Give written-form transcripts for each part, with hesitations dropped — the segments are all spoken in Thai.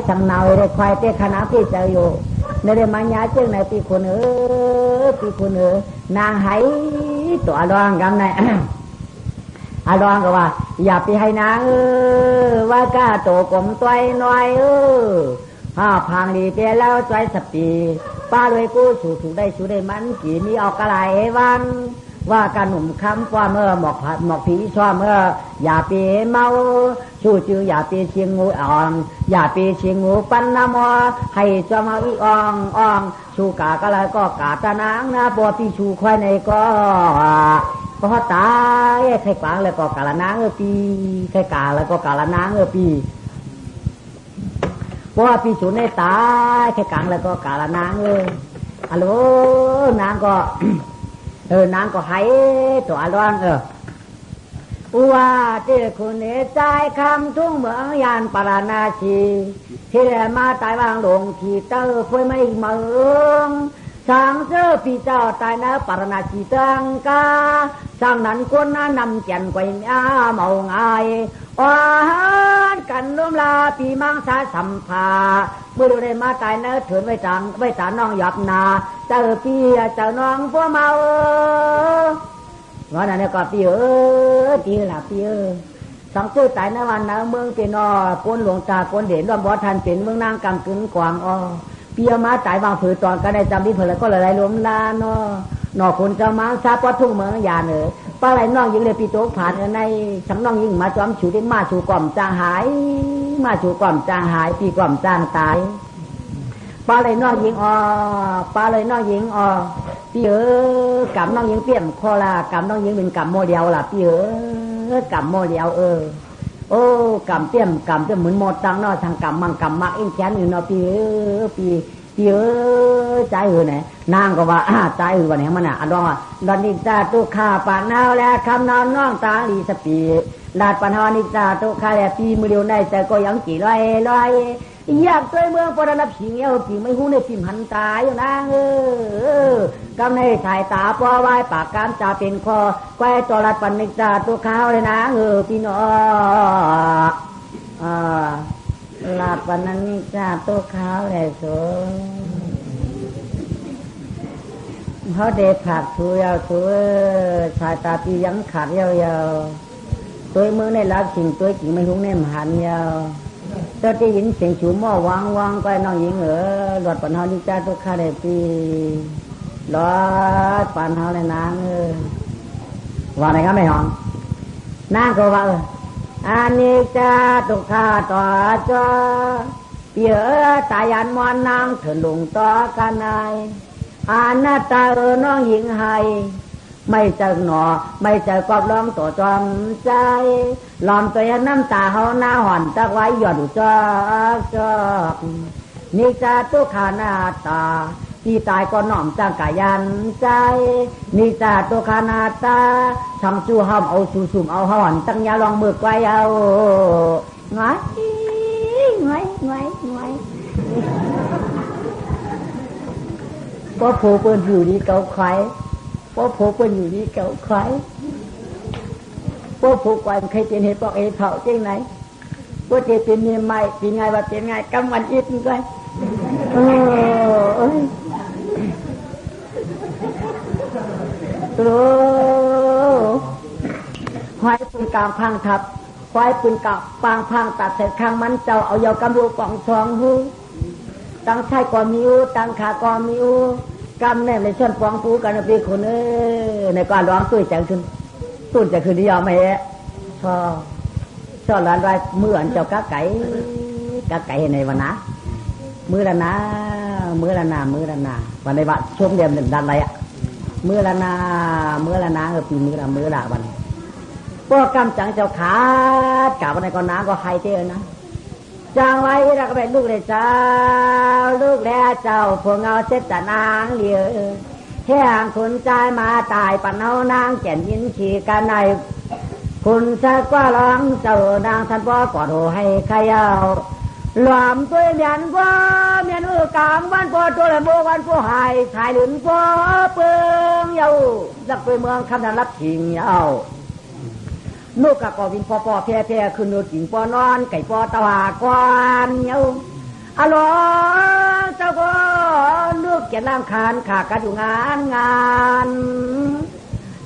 chẳng nào để khoai tê khả năng thì chờอยู่ในเรื่องมันยาเจ้าไหนปีคนปีคนนางไหตัวรองกันไหนรองก็ว่าอย่าไปให้นางว่าก้าโตกลมตัวน้อยพังดีเปียแล้วใจสปีป้าเลยกูชูได้มันกี่มีออกกระไรวันว่าการหนุ่มคำว่าเมื่อหมอกผีชอบเมื่ออย่าไปเมาชูจืออย่าไปเชียงงูอ่อนอย่าไปเชียงงูปันน้ำมัวให้ชอบเอาอีอ่องชูกากอะไรก็กาตะนางนะบัวพี่ชูควายในก็ตายใครกลางแล้วก็กาละนางปีใครกาแล้วก็กาละนางปีเพราะว่าพี่ชูในตายใครกลางแล้วก็กาละนางฮัลโหลนางก็นางก็ให้ตัวร้องว่าเจ้าคุณเนใจคำทุ่งเมืองยานปราณาชีที่ได้มาตายวางหลงที่เต้เพื่อไม่เมืองช่างเสื้อพี่เจ้าตายนะปราณาชีตังกาช่างนั้นคนนั้นนำเจียนไว้เมาง่ายกันล้มลาปีมังสาสัมภาเมื่อได้มาตายเนื้อถือไว้จานน้องหยับนาเจ้าพี่เจ้าน้องพวกเมาว่านั่นเนี่ยก็พี่พี่ล่ะพี่สังซื้อตายในวันนั้นเมืองเป็นปนหลวงตาปนเด่นร่วมบ่ทันเป็นเมืองนางกำกึ่งกวางพี่มาตายวางผือตอนก็ได้จำที่เผื่อก็เลยล้มลานอคนจะมาซาปอทุ่งเมืองยาป้าไหลน้องยิงเลยปีโต๊ะผ่านในฉันน้องยิงมาจอมฉูได้มาฉูก่อมจางหายมาฉูก่อมจางหายปีก่อมจางตายป้าไหลน้องยิงป้าเลยน้องยิงพี่กับน้องยิงเปี่ยมคอละกับน้องยิงเป็นกับโมเดลล่ะพี่กับโมเดลกับเปี่ยมเหมือนโมตังเนาะทางกับมังกับมักเอ็นแขนอยู่เนาะพี่ใจไหนนางก็ว่าใจวันนี้มันดอนนิจาตุขาปานนาวแล้วคำนอนน้องตาลีสปีลาดปานนิจาตุขาแล้วปีมือเดียวในแต่ก็ยังกี่ลอยอยากตัวเมืองพอได้รับสิ่งปีไม่หูในพิมหันตายอยู่นางกำในสายตาปอไว้ปากกามจะเป็นคอแควตัวลาดปานนิจาตุขาเลยนะพี่น้องลาดปานนิจาตุขาเลยโสเขาเด็ดขาดชูยาวชูสายตาปียังขาดยาวตัวมือในรับสิ่งตัวจริงไม่หุ้งในมหันยาวเจ้าที่ยินเสียงชูหม้อวางไปน้องหญิงหลอดปันเฮานิจาตุขาเดปีหลอดปันเฮาในนางว่าไหนครับไม่หอมนางก็ว่าอานิจาตุขาต่อจอเปียตายันมอนนางเถิดลงต่อกันนายอาณาตาน้องหญิงให้ไม่เจอหนอไม่เจอกอบร้องต่อจอมใจหลอมตัวน้ำตาเฮาหน้าห่อนตะไว้หยอดจอกนิจาตุขานาตาที่ตายก็น้อมจังกายันใจนิจาตุขานาตาทำชูห้ามเอาชูสุ่มเอาห่อนตั้งยาลองมือไว้เอาไงพอโผล่เปิ้นอยู่นี่เกาไข่พอโผล่เปิ้นอยู่นี่เกาไข่พอโผล่กวนใครเป็นเหตุปอกเผาจริงไหนพอเจเป็นเมียใหม่เป็นไงว่าเป็นไงกำวันอิดนี่ก็ควายปืนกลางพังทับควายปืนกลางปางพังตัดเสร็จข้างมันเจ้าเอายากำรูกล่องทองหูตั้งใช่ก่อนมิวตั้งขาก่อนมิวกำแน่ในช่วงฟองฟูกันปีคนในการร้องตุ้ยจังขึ้นตุ้นจะขึ้นที่ยอมไม่ชอบร้านไว้เมื่อเจ้ากะไก่ในวันนะมือละนาวันในวันช่วงเดือนหนึ่งดันอะไรมือละนาปีมือละวันพวกกำจังเจ้าขาดกะวันในก่อนน้าก็ให้เจ้านะจางไว้เราก็เป็นลูกเลยเจ้าลูกแล้วเจ้าพวกเงาเสร็จแต่นางเหลียวแห้งคุณใจมาตายปันเอานางแก่นยินขี่กันในคุณชักว่าร้องเจ้านางท่านพ่อกอดโหให้ใครเอาหลอมตัวเมียนว่าเมียนกลางวันพอตัวละโมวันพอหายชายหลุนพอเปิงเยาจักไปเมืองคำนันรับชิงเยา นกก็วินปอแพ่คือนูกิ่งปอนอนไก่ปอตะวากวนเนาอะลอเจ้าก็ลูกเกียรติร่างคานขากันอยู่งาน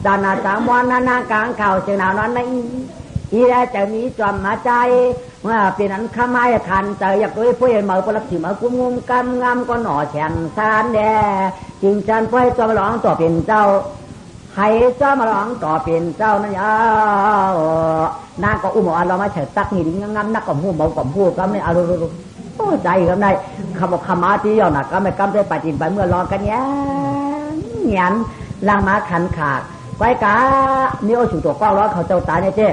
ดานาสามวันนากลางเข่าเชียงหนาวนอนในอีแลจะมีจอมมาใจว่าเป็นอันข้าไม้คันใจอยากด้วยผู้ใหญ่เหมาปลักสิมากุ้มงุมกำงามก็หน่อแฉงซานแดจึงจันพ่อยจอมร้องต่อเป็นเจ้าให้เจ้ามาร้องต่อเป็นเจ้านั่นยานางก็อุ้มเรามาเฉิดตักนี่ดิ้งงามนักกับหูเบากับหูก็ไม่เอาโอ้ใจก็ได้คำบอกคำมาที่ยาวหนักก็ไม่กำได้ปฏิบัติเมื่อรอกันเนี้ยเงียนล่างมาขันขาดไว้กานี่โอฉุตัวก้าวร้อนเขาเจ้าตายเนี่ยเจ้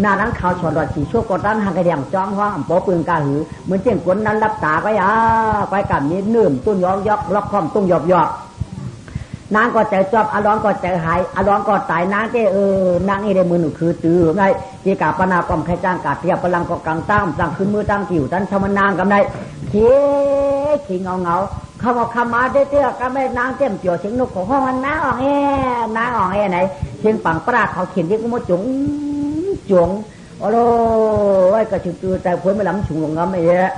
หน้านั้นเขาฉอดรอดฉีช่วกดด้านหางกระเดียงจ้องห้องโป๊ปืนกาหือเหมือนเจ้งกวนนั้นรับตาไว้ไว้กับนี้นื่มตุ้นยอกยอกล็อกคอมตุ้งหยอกนางก็ใจจอบอร้องก็ใจหายอร้องก็ตายนางเจ้นางนี่ได้มือหนูคือตื้อไงจีกาปนากรมใครจ้างกาเทียบพลังก็กลางตั้งตั้งขึ้นมือตั้งกิ่วตั้งชมนางกำไรขี้เงาเขาบอกคำมาเตี้ยก็ไม่นางเต็มเกี่ยวเสียงนกของห้องมันน้าอ่องน้าอ่องไหนเสียงปังปลาเขาเขียนที่กูมาจุ๋งโอ้โหไอ้กระชือตือแต่พ้นไม่ล้ำฉุงลงงั้นไม่เยอะ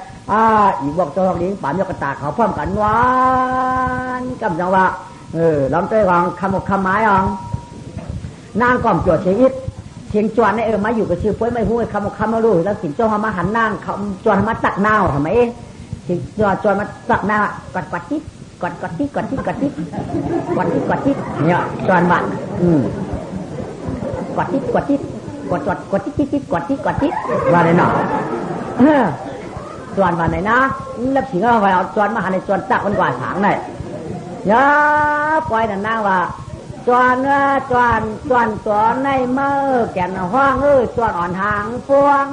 อีกบอกตัวนี้ป่านยกกระตาเขาพร้อมกันหวานกำจังว่าล้ำใจวางคำบอกคำไม้อ่องนางก่อมจวดเสียอิดเสียงจวนในมาอยู่กับชื่อพ้นไม่พูดคำบอกคำมาลูแล้วสิงเจ้ามาหันนางเขาจวนมาตักนาวทำไมสิจวนมาตักนาวกดทิศกดทิศเนี่ยจวนบ้านกดทิศกดทิศว่าไหนเนาะจวนว่าไหนนะแล้วสิงเอาไปเอาจวนมาหันในจวนตักมันกว่าถางไหนย่าปล่อยนั่นนางว่าจวนตัวในมือแก่นห้องจวนอ่อนหางพวง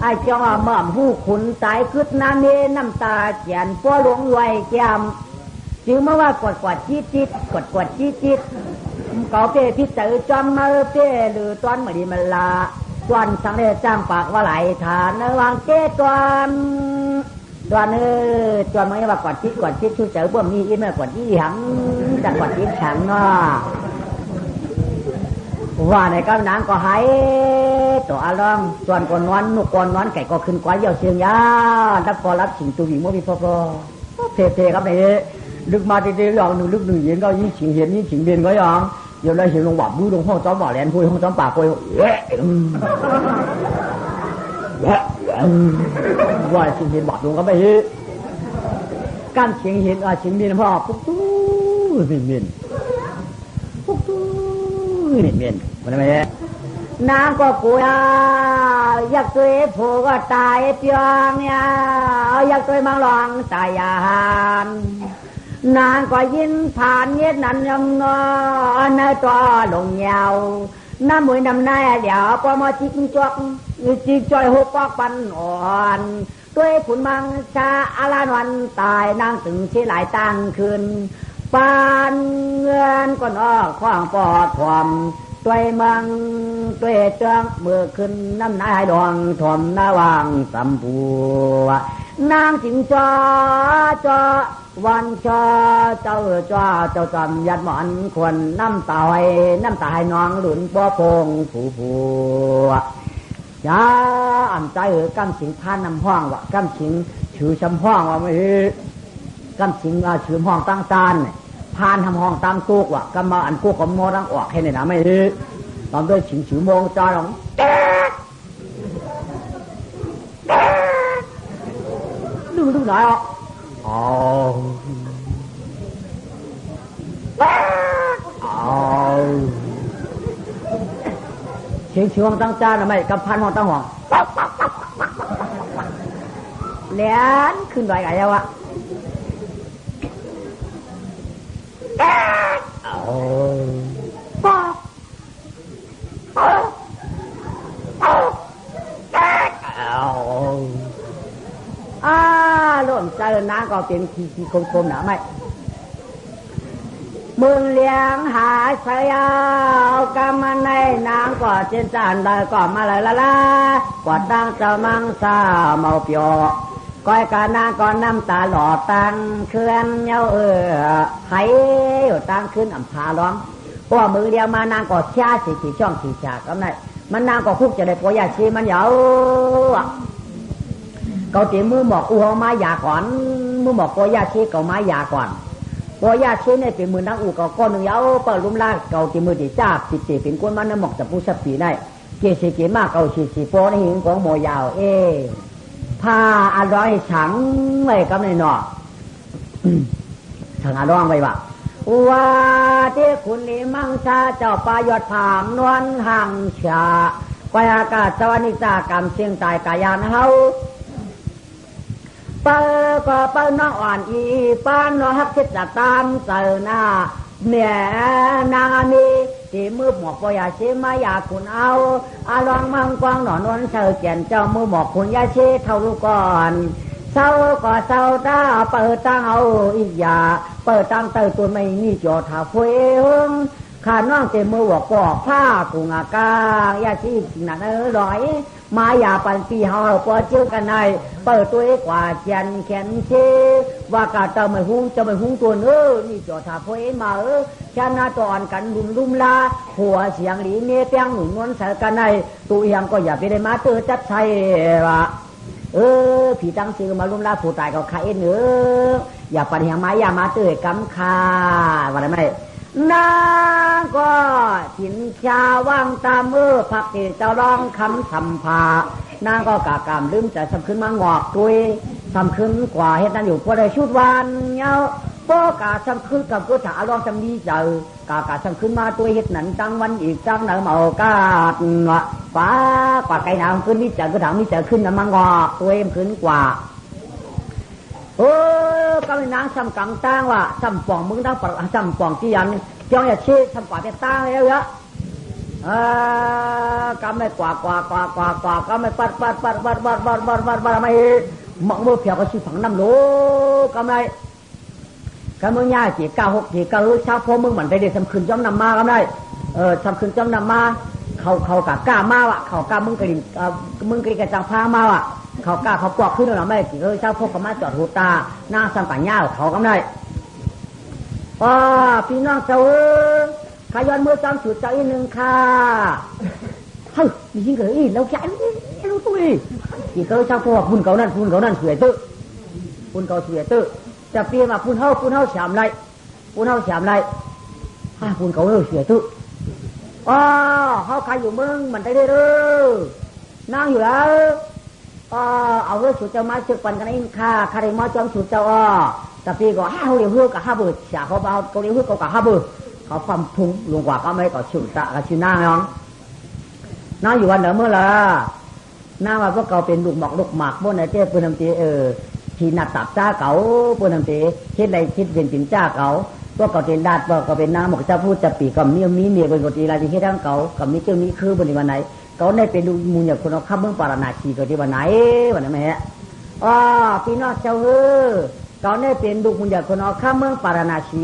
ไอ้เจ้าเมื่อผู้ขุนตายคืดน้ำนี้น้ำตาเขียนปัวหลวงรวยแก้มจึงเมื่อว่ากดจิตเขาเป้พิจารจอมมือเป้หรือตอนไม่ดีมันละจวนสังเดชจ้างปากว่าไหลฐานในวางเจ้จวนมันว่ากดจิตชื่อเจ้าพวกมีอีเมื่อกดยี่หังจะกดจิตฉันว่าในกำนังก็หายตัวอารมณ์จวนก่อนนอนนุกก่อนนอนไก่ก็ขึ้นกว่าเยี่ยวเชียงยารับพอรับสิ่งตัวหญิงมั่วมีพอเพครับไอ้ลึกมาตีๆอย่างหนึ่งลึกหนึ่งเห็นก็ยิ่งฉิงเห็นยิ่งฉิงเบียนก็ยังเดี๋ยวเลยเห็นลงวัดดูลงห้องจ้อมบ่อแหลนพูดห้องจ้อมปากพูดว่าฉิงเห็นบาดลงก็ไม่เห็นการฉิงเห็นฉิงเบียนพ่อปุ๊บตู้เมียนปุ๊บตู้เมียนมันไม่เห็นนางก็กลัวอยากตัวผู้ก็ตายเพียงเนี่ยอยากตัวมังหลองตายยานนางก็ยินผ่านเย็ดนั้นยังงอในตัวลงยาวน้ำมวยน้ำนายเดี๋ยวพอมาจิกจอกจอยหัวปอกปันอ่อนตัวผุนมังชาอาลานวันตายนางถึงเชี่ยหลายตั้งคืนปานเงินก็นอกขวางปอดความตัวมังตัวเจ้าเมื่อขึ้นน้ำนายดวงถมหน้าวางสัมผัวนางจิงจอวันเจ้าจำยัดหมอนควรน้ำตาให้น้องหลุนบ่พงผู้จ้าอ่ำใจกำสิงท่านนำห้องวะกำสิงชื่อชำห้องวะไม่กำสิงชื่อห้องตั้งจานพานทำห้องตามตุกวะกำมาอันกุกกับโมดังออกให้ในน้ำไม่ตอนด้วยฉิงชื่อโมงจ้าหรอดูไหนอ่ะเสียงชื่อห้องตั้งจานทำไมกับพันห้องตั้งห้องเลี้ยนขึ้นไหวไงวะร่วมใจน้าก็เป็นขี้คมๆหนาไม่มึงเลี้ยงหาเสียเอากำมันในนางก็เช่นจานได้ก็มาเลยละกว่าตั้งเจ้ามังซาเมาเปียวก้อยกานาก็น้ำตาหล่อตังเคลื่อนเย้าให้อยู่ตังขึ้นอ่ำพาร้องเพราะมือเดียวมานางก็ช้าสีช่องสีฉากก็ได้ มันนางก็คุกจะได้ปอยาชีมันเหยาเกาตีมือหมอกอูเอาไม้ยาก่อนมือหมอกปอยาชีเกาไม้ยาก่อนปอยาชีเนี่ยเป็นมือนางอูเกาก้อนหนึ่งเหยาเปิดลุ่มล่าเกาตีมือตีจ้าติดตีเป็นก้นมันน้ำหมอกจะผู้สับปีได้เกศเกมากเกาสีโปในหิงของโมยาวผ้าอร่อยฉังไว้กับในหนอฉังอร่อยไว้บ่ว่าที่คุณนิมังชาเจ้าปายอดผางนวลห่างชากวายอากาศสวรรค์จากรรมเชียงตายกายานเฮาเปิดก็เปิดน้องอ่อนอีป้านน้องฮักคิดจะตามเจอหน้าเมียนางมีที่มือหมอกปอยาชีมายาคุณเอาอาลองมังกวางหนอนวลเชิญเกียนเจ้ามือหมอกคุณยาชีเท่าลูกก่อนเศร้าก็เศร้าตาเปิดตั้งเอาอีกอย่าเปิดตั้งเตยตัวไม่มีจอถาเฟืองขาน้องเต็มมือหัวปอกผ้ากุงอากายาชีหนักร้อยมายาปันปีเฮาปอเชื่อกันในเปิดตัวกว่าเจียนแขนเชว่ากาเตไม่หุ้งจะไม่หุ้งตัวนี่จอถาเฟืองมาชนะตอนกันลุ่มลาหัวเสียงหลีเนี้ยเตียงหนุนนวลใส่กันในตัวเองก็อย่าไปได้มาเตอจัดใช่วะผีตั้งชื่อมาลุ่มลาผู้ตายก็ขายอย่าปัญหาไม้อย่ามาเตยกำคาว่าได้ไหมนางก็ถินชาว่างตามผักเกเจ้าร้องคำสัมภานางก็กากามลืมใจสำขึ้นมางอกตุยสำขึ้นกว่าเฮ็ดนั้นอยู่พอได้ชุดวันเงาโปกาสำขึ้นกับกุศลร้องจำดีเจอกาสำขึ้นมาตัวเฮ็ดนั้นจังวันอีกจังหนาวเมากาดฟ้ากว่าไก่หนาวขึ้นนี่เจอกุศลนี่เจอขึ้นน้ำมางอกตัวเอ็มขึ้นกว่าก็เป็นนางซ้ำกังตั้งว่าซ้ำป่องมึงตั้งซ้ำป่องที่ยันจ้องอย่าชี้ซ้ำกว่าเป็นตั้งแล้วเยอะก็ไม่กว่าก็ไม่ปัดไม่หมอกมือเพียวก็ชี้ฝังน้ำโลก็ไม่ก็มึงย่าจี96จีชาวพ่อมึงเหมือนได้ซ้ำคืนจ้องนำมาก็ได้ซ้ำคืนจ้องนำมาเขากะกล้ามาว่ะเขากล้ามึงกระดิ่งกระจังพามาว่ะเขากล้าเขาปลอกขึ้นแล้วไม่จีเจ้าพวกเขามาจอดหูตาหน้าสังกัดย่าเขาก็ได้พี่น้องเจ้าขย้อนมือจำสุดใจหนึ่งค่ะเฮ้ยมีจริงเหรอเราแค่รู้ตัวจีเจ้าพวกพุ่นเขานั่นสวยตื้อพุ่นเขาสวยตื้อจะเปลี่ยนมาพุ่นเฮาฉ่ำไรพุ่นเขาสวยตื้อเขาใครอยู่มึงมันได้นั่งอยู่แล้วเอาเรื่องสุดเจ้ามาเชือกปันกันนี่ข้าได้มาจอมสุดเจ้าแต่ปีก็ห้าเดียวเพื่อกับห้าเบื่อฉาเขาเบาเขาเดียวเพื่อกับห้าเบื่อเขาฟังทุ่งลงกว่าก็ไม่ก็ชุดตะกับชุดหน้าน้องน้าอยู่วันเดิมเมื่อละหน้าว่าพวกเขาเป็นลูกหมากบนไอ้เจ้าปุณณตีที่นัดตับจ้าเก๋าปุณณตีคิดอะไรคิดเป็นจ้าเก๋าพวกเขาเป็นดาดพวกเขาเป็นนางหมกเจ้าพูดจะปีกับมีเป็นกติอะไรที่ทั้งเก๋ากับมีเจ้ามีคือบนวันไหนเขาได้เป็นดูมูลอย่างคนเอาข้ามเมืองปาราณาชีก็ที่วันไหนวันนั้นไหมฮะพี่น้องเจ้าเขาได้เป็นดูมูลอย่างคนเอาข้ามเมืองปาราณาชี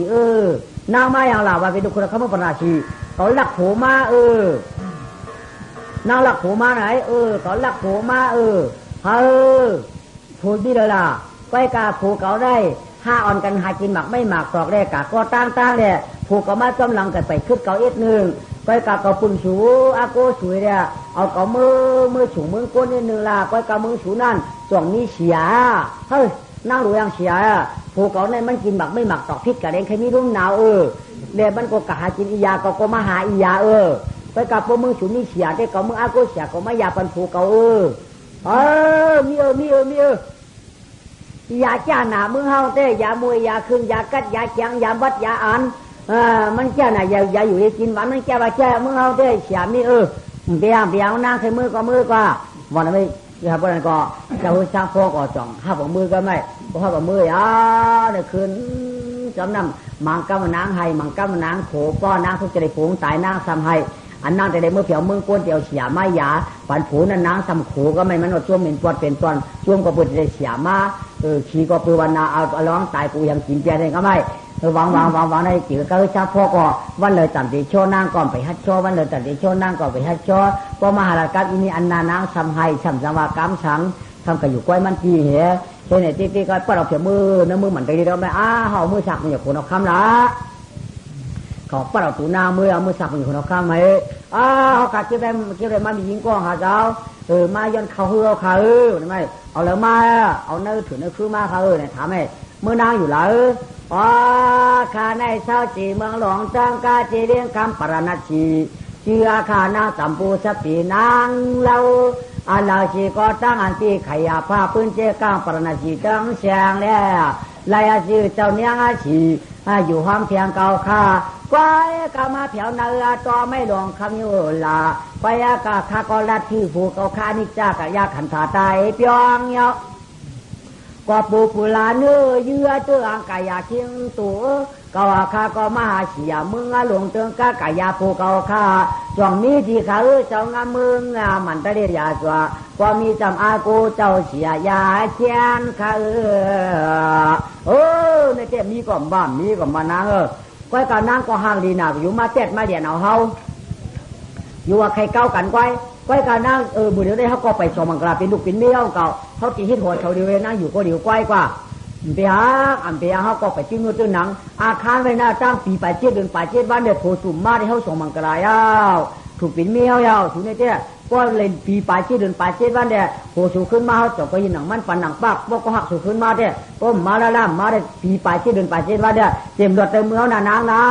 นางมาอย่างเราว่าเป็นดูคนเอาข้ามเมืองปาราณาชีเขาหลักโผมานางหลักโผมาไหนเขาหลักโผมาผูกที่เลยล่ะก้อยกาผูกเขาได้ห้าอ่อนกันหากินหมักไม่หมักตอกแรกกะก็ตั้งเนี่ยผูกเขามาจ้อมหลังกันไปขึ้นเขาเอ็ดหนึ่งก้อยกาเขาปุ่นสูอาโกสวยเนี่ยเอาเขามือสูงมือก้นนิดนึงล่ะก้อยกามือสูนั่นส่วนนี้เสียเฮ้ยนั่งหรือยังเสียผูกเขาในมันกินหมักไม่หมักตอกพริกกะเด้งใครมีรุ่มหนาวเดี๋ยวมันก็กะหากินอียาก็มาหาอียาก้อยกาพวกมือสูนี่เสียได้เขามืออาโกเสียก็ไม่ยาปันผูกเขามียาจ้าหนามือเฮาเต้ยามวยยาคืนยากัดยาเจียงยาบัดยาอ่านมันแก่น่ะอย่าอยู่ให้กินหวานมันแก่ว่าแก่มือเฮาเต้ยเสียมีเบียงนั่งใส่มือก็วันนั้นไม่ครับวันนั้นก็จะหุ่นช่างพ่อก็จ่องห้าบ่มือก็ไม่เพราะห้าบ่มือเนี่ยคืนจำนำมังกำมันนางให้มังกำมันนางโขป้อนางทุกใจผูงตายนางซ้ำให้อันนั่งแต่ในเมื่อเผียวมึงก้นเดียวเสียไม่ยาฝันผูนั่นนางซ้ำโขก็ไม่มันว่าช่วงเป็นตอนช่วงก็เปิดได้เสียมาขี่ก็ปืนวันนาเอาร้องตายกูยังกินเปียได้ก็ไม่วางในจิ๋วก็ช่างพ่อก็วันเลยตัดเดชโชนั่งก่อนไปฮัดโชวันเลยตัดเดชโชนั่งก่อนไปฮัดโชพอมหาราชอินีอันนานางซ้ำให้ซ้ำสังวากรรมสังทำกันอยู่ก้อยมันจีเหรเช่นไอ้ที่ก็ปลดออกจากมือเนื้อมือเหมือนกันดีแล้วไหมห่อมือฉักมันอย่าโขนออกคำละ เขาปะตูนามือเอามือสับอยู่คนละข้างไหมเขากัดเก็บได้มามียิงกล้องหาเจ้ามาย้อนเขาเฮือเขาทำไมเอาแล้วมาเอาเนื้อถือเนื้อคือมาเขาเนี่ยถามให้เมื่อนางอยู่แล้วข้าในเช้าจีเมืองหลวงจังกาจีเลี้ยงคำปรณชีเชื่อข้านางสัมปูสตินางเราเราชีก็ตั้งอันที่ขยาผ้าพื้นเจ้ากางปรณชีจังแสงแล้วลายชื่อเจ้าเนียงอาชีอยู่ห้องเพียงเก่าข้าควายก็มาเผียวเนื้อต่อไม่หลงคำยุลาควายก็ข้าก็ลัดที่ผูกเอาข้านิจากะยาขันถาไตเปียงเนาะก็ปูปุลาเนื้อเยื่อเจืองกายาเชียงตัวก็ว่าข้าก็มาเสียมึงหลงเตืองกายาผูกเอาข้าจ่องนี้ที่ข้าเจ้างามึงมันตะเรียาจัวก็มีจำอากูเจ้าเสียยาเชียนข้าในเจ้ามีก็บ้ามีก็มานางก้อยการนั่งก็ห่างดีหนักอยู่มาเจ็ดมาเดียนเอาเฮาอยู่ว่าใครเก้ากันก้อยการนั่งบุญเดี๋ยวได้เขาก็ไปชมมังกรเป็นลูกเป็นเมียเขาเขาตีหิ้นหัวเขาเดียวนั่งอยู่ก็เดียวก้อยกว่าเปียอันเปียเขาก็ไปจิ้งเงินจิ้งหนังอาคารไว้หน้าจ้างปีป่าเจ็ดเดือนป่าเจ็ดบ้านเด็ดโผล่สุ่มมาที่เขาส่งมังกรยาวถูกเป็นเมียยาวถูกในเจ้าก็เล่นปีป่าเจ็ดเดือนป่าเจ็ดบ้านเด็ดโผล่สู่ขึ้นมาเขาจบก็ยินหนังมันปั่นหนังปักพวกก็หักสู่ขึ้นมาเด้ก็มาละล่ำมาได้ปีป่าเจ็ดเดือนป่าเจ็ดบ้านเด็ดเต็มรถเต็มเมืองนางนะ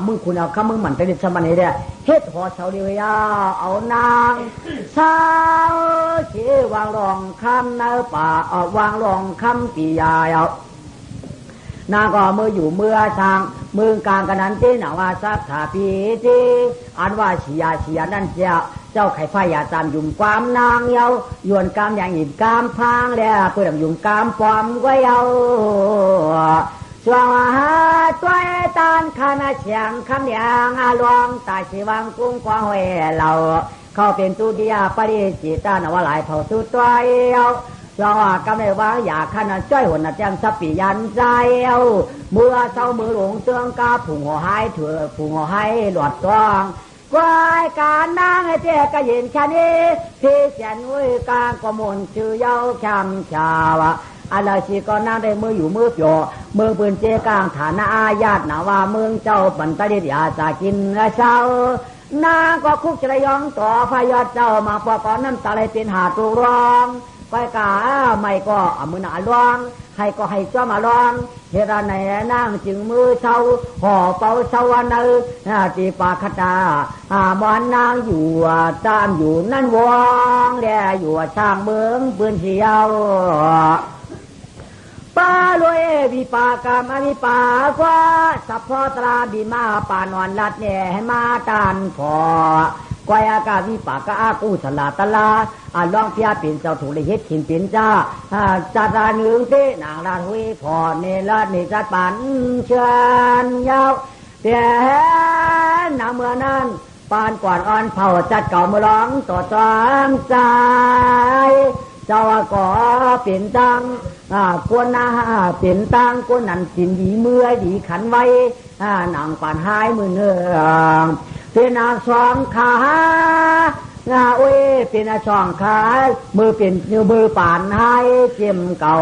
มึงคุณเอาข้ามึงหมั่นไปเด็ดสมันนี่เด้เฮ็ดหัวเฉาเดียวยาเอานางสาวเชี่วางรองคำเนื้อป่าวางรองคำปียายนางก็มืออยู่เมื่อทางมือกลางกันนั้นที่หนาว่าสักขาปีที่อันว่าเฉียนั่นเจ้าไข่ไฟอย่าตามยุ่มความนางเยาหยวนกามอย่างหินกามพังแล้วเพื่อยุ่มกามปอมก็เยาช่วงหาตัวตานขณะเฉียงคำอย่างอาลวงตายชีวังกุ้งกวางเวเราเขาเป็นตุติยาปริจิตานว่าหลายเผ่าสุดตัวเยาเรากำลังว่าอยากขนาดจ้อยหัวหน้าแจมสับปียันใจเมื่อเช้ามือหลงเตืองกาผุงหัวหายเถื่อผุงหัวหายหลอดตองกวายการนางให้เจ้าก็เห็นแค่นี้ที่เสียนอุ้ยกลางก็มนชื่อเย้าคำชาวอะไรชีก็นั่งได้มืออยู่มือเปียวมือปืนเจ้กลางฐานะอาญาตินาว่าเมืองเจ้าปันตะเดียจะกินเช้านางก็คุกจะยองต่อพยอดเจ้ามาพอก่อนน้ำตาไหลเป็นหาตูร้องไปกาไม่ก็มือหนาลวงให้ก็ให้จ้ามาลองเฮราในนั่งจึงมือเช้าห่อเป่าเช้าวันนั้นตีปาคตามอนนางอยู่ตามอยู่นั่นวงแลอยู่ช่างเมืองปืนเสียวป้าลอยวิปากามาวิปากว่าสัพพตราบิมาป่านอนลัดแหน่ให้มาตานพอกวยอากาวิปากาอากูสลาตลาลองเพียเป็นเจ้าถูกเลยเฮ็ดขินเป็นจ้าจัดราหนึ่งเตนางราหุยพอเนรเนจัดปันเชิญยาวเปียนเมื่อนั้นปานกวาดอ่อนเผาจัดเก่ามาร้องต่อจอมใจเจ้าก็เป็นตังกวนนาเป็นตังกวนนั่นสินดีเมื่อดีขันไว้นางปานหายมือเนืองเป็นนางสองขาโอ้ยเป็นช่องขามือเป็นมือป่านให้เจียมเก่า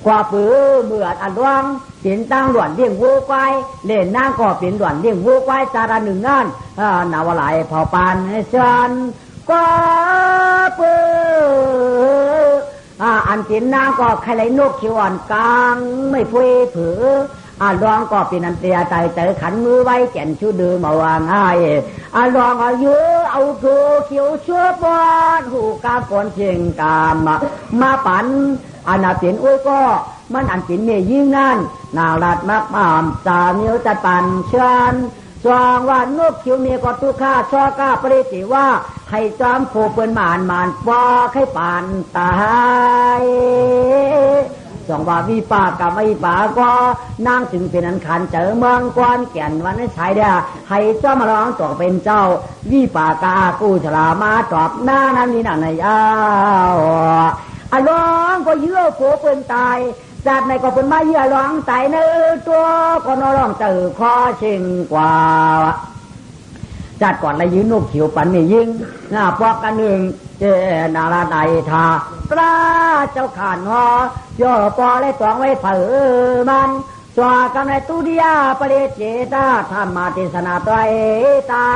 กว่าปื้อเมื่ออันว่างเป็นตั้งหลวนเลี้ยงวัวควายเล่นนางก็เป็นหลวนเลี้ยงวัวควายจาระหนึ่งนั่นนาวไหลเผาปานเชิญกว่าปื้ออันเป็นนางก็ใครไหลนกเขียวอ่อนกลางไม่พุยเผือลองก็เป็นอันเตียใจเจอขันมือไว้แก่นชูดือมาวางให้ลองเอาเยอะเอาถูเขียวชั่วปอนหูกาก่อนเชียงกามมาปั่นอันน่ะเป็นอุ้ยก็มันอันเป็นเมยิ่งนั่นนางรัดมักมามสาเนียวจัดปั่นเชิญจองว่านกเขียวเมียก็ตุค่าชอกาปริติว่าให้จอมโคเปิ้นหมานปอให้ป่านตายสองว่าวิปากกับวิปากก็นางจึงเป็นอันขันเจอเมืองกวนแก่นวันนี้ใช้ได้ให้เจ้ามาร้องต่อเป็นเจ้าวิปากากู้ฉลามาตอบหน้านั้นนี่นั่นในร้องก็เยื่อโผเปิ้นตายจัดในก็เป็นมาเยื่อร้องตายเนื้อตัวก็นร้องเจอคอเชิงกว่าจัดก่อนเลยยืนนกเขียวปันนี่ยิงปอกกันหนึ่งเจนาราไดทาปลาเจ้าขานหอย่อปอและตองไว้เผอมัน สวากำในตุเดียปริเจตาธรรมาติสนาตอยตา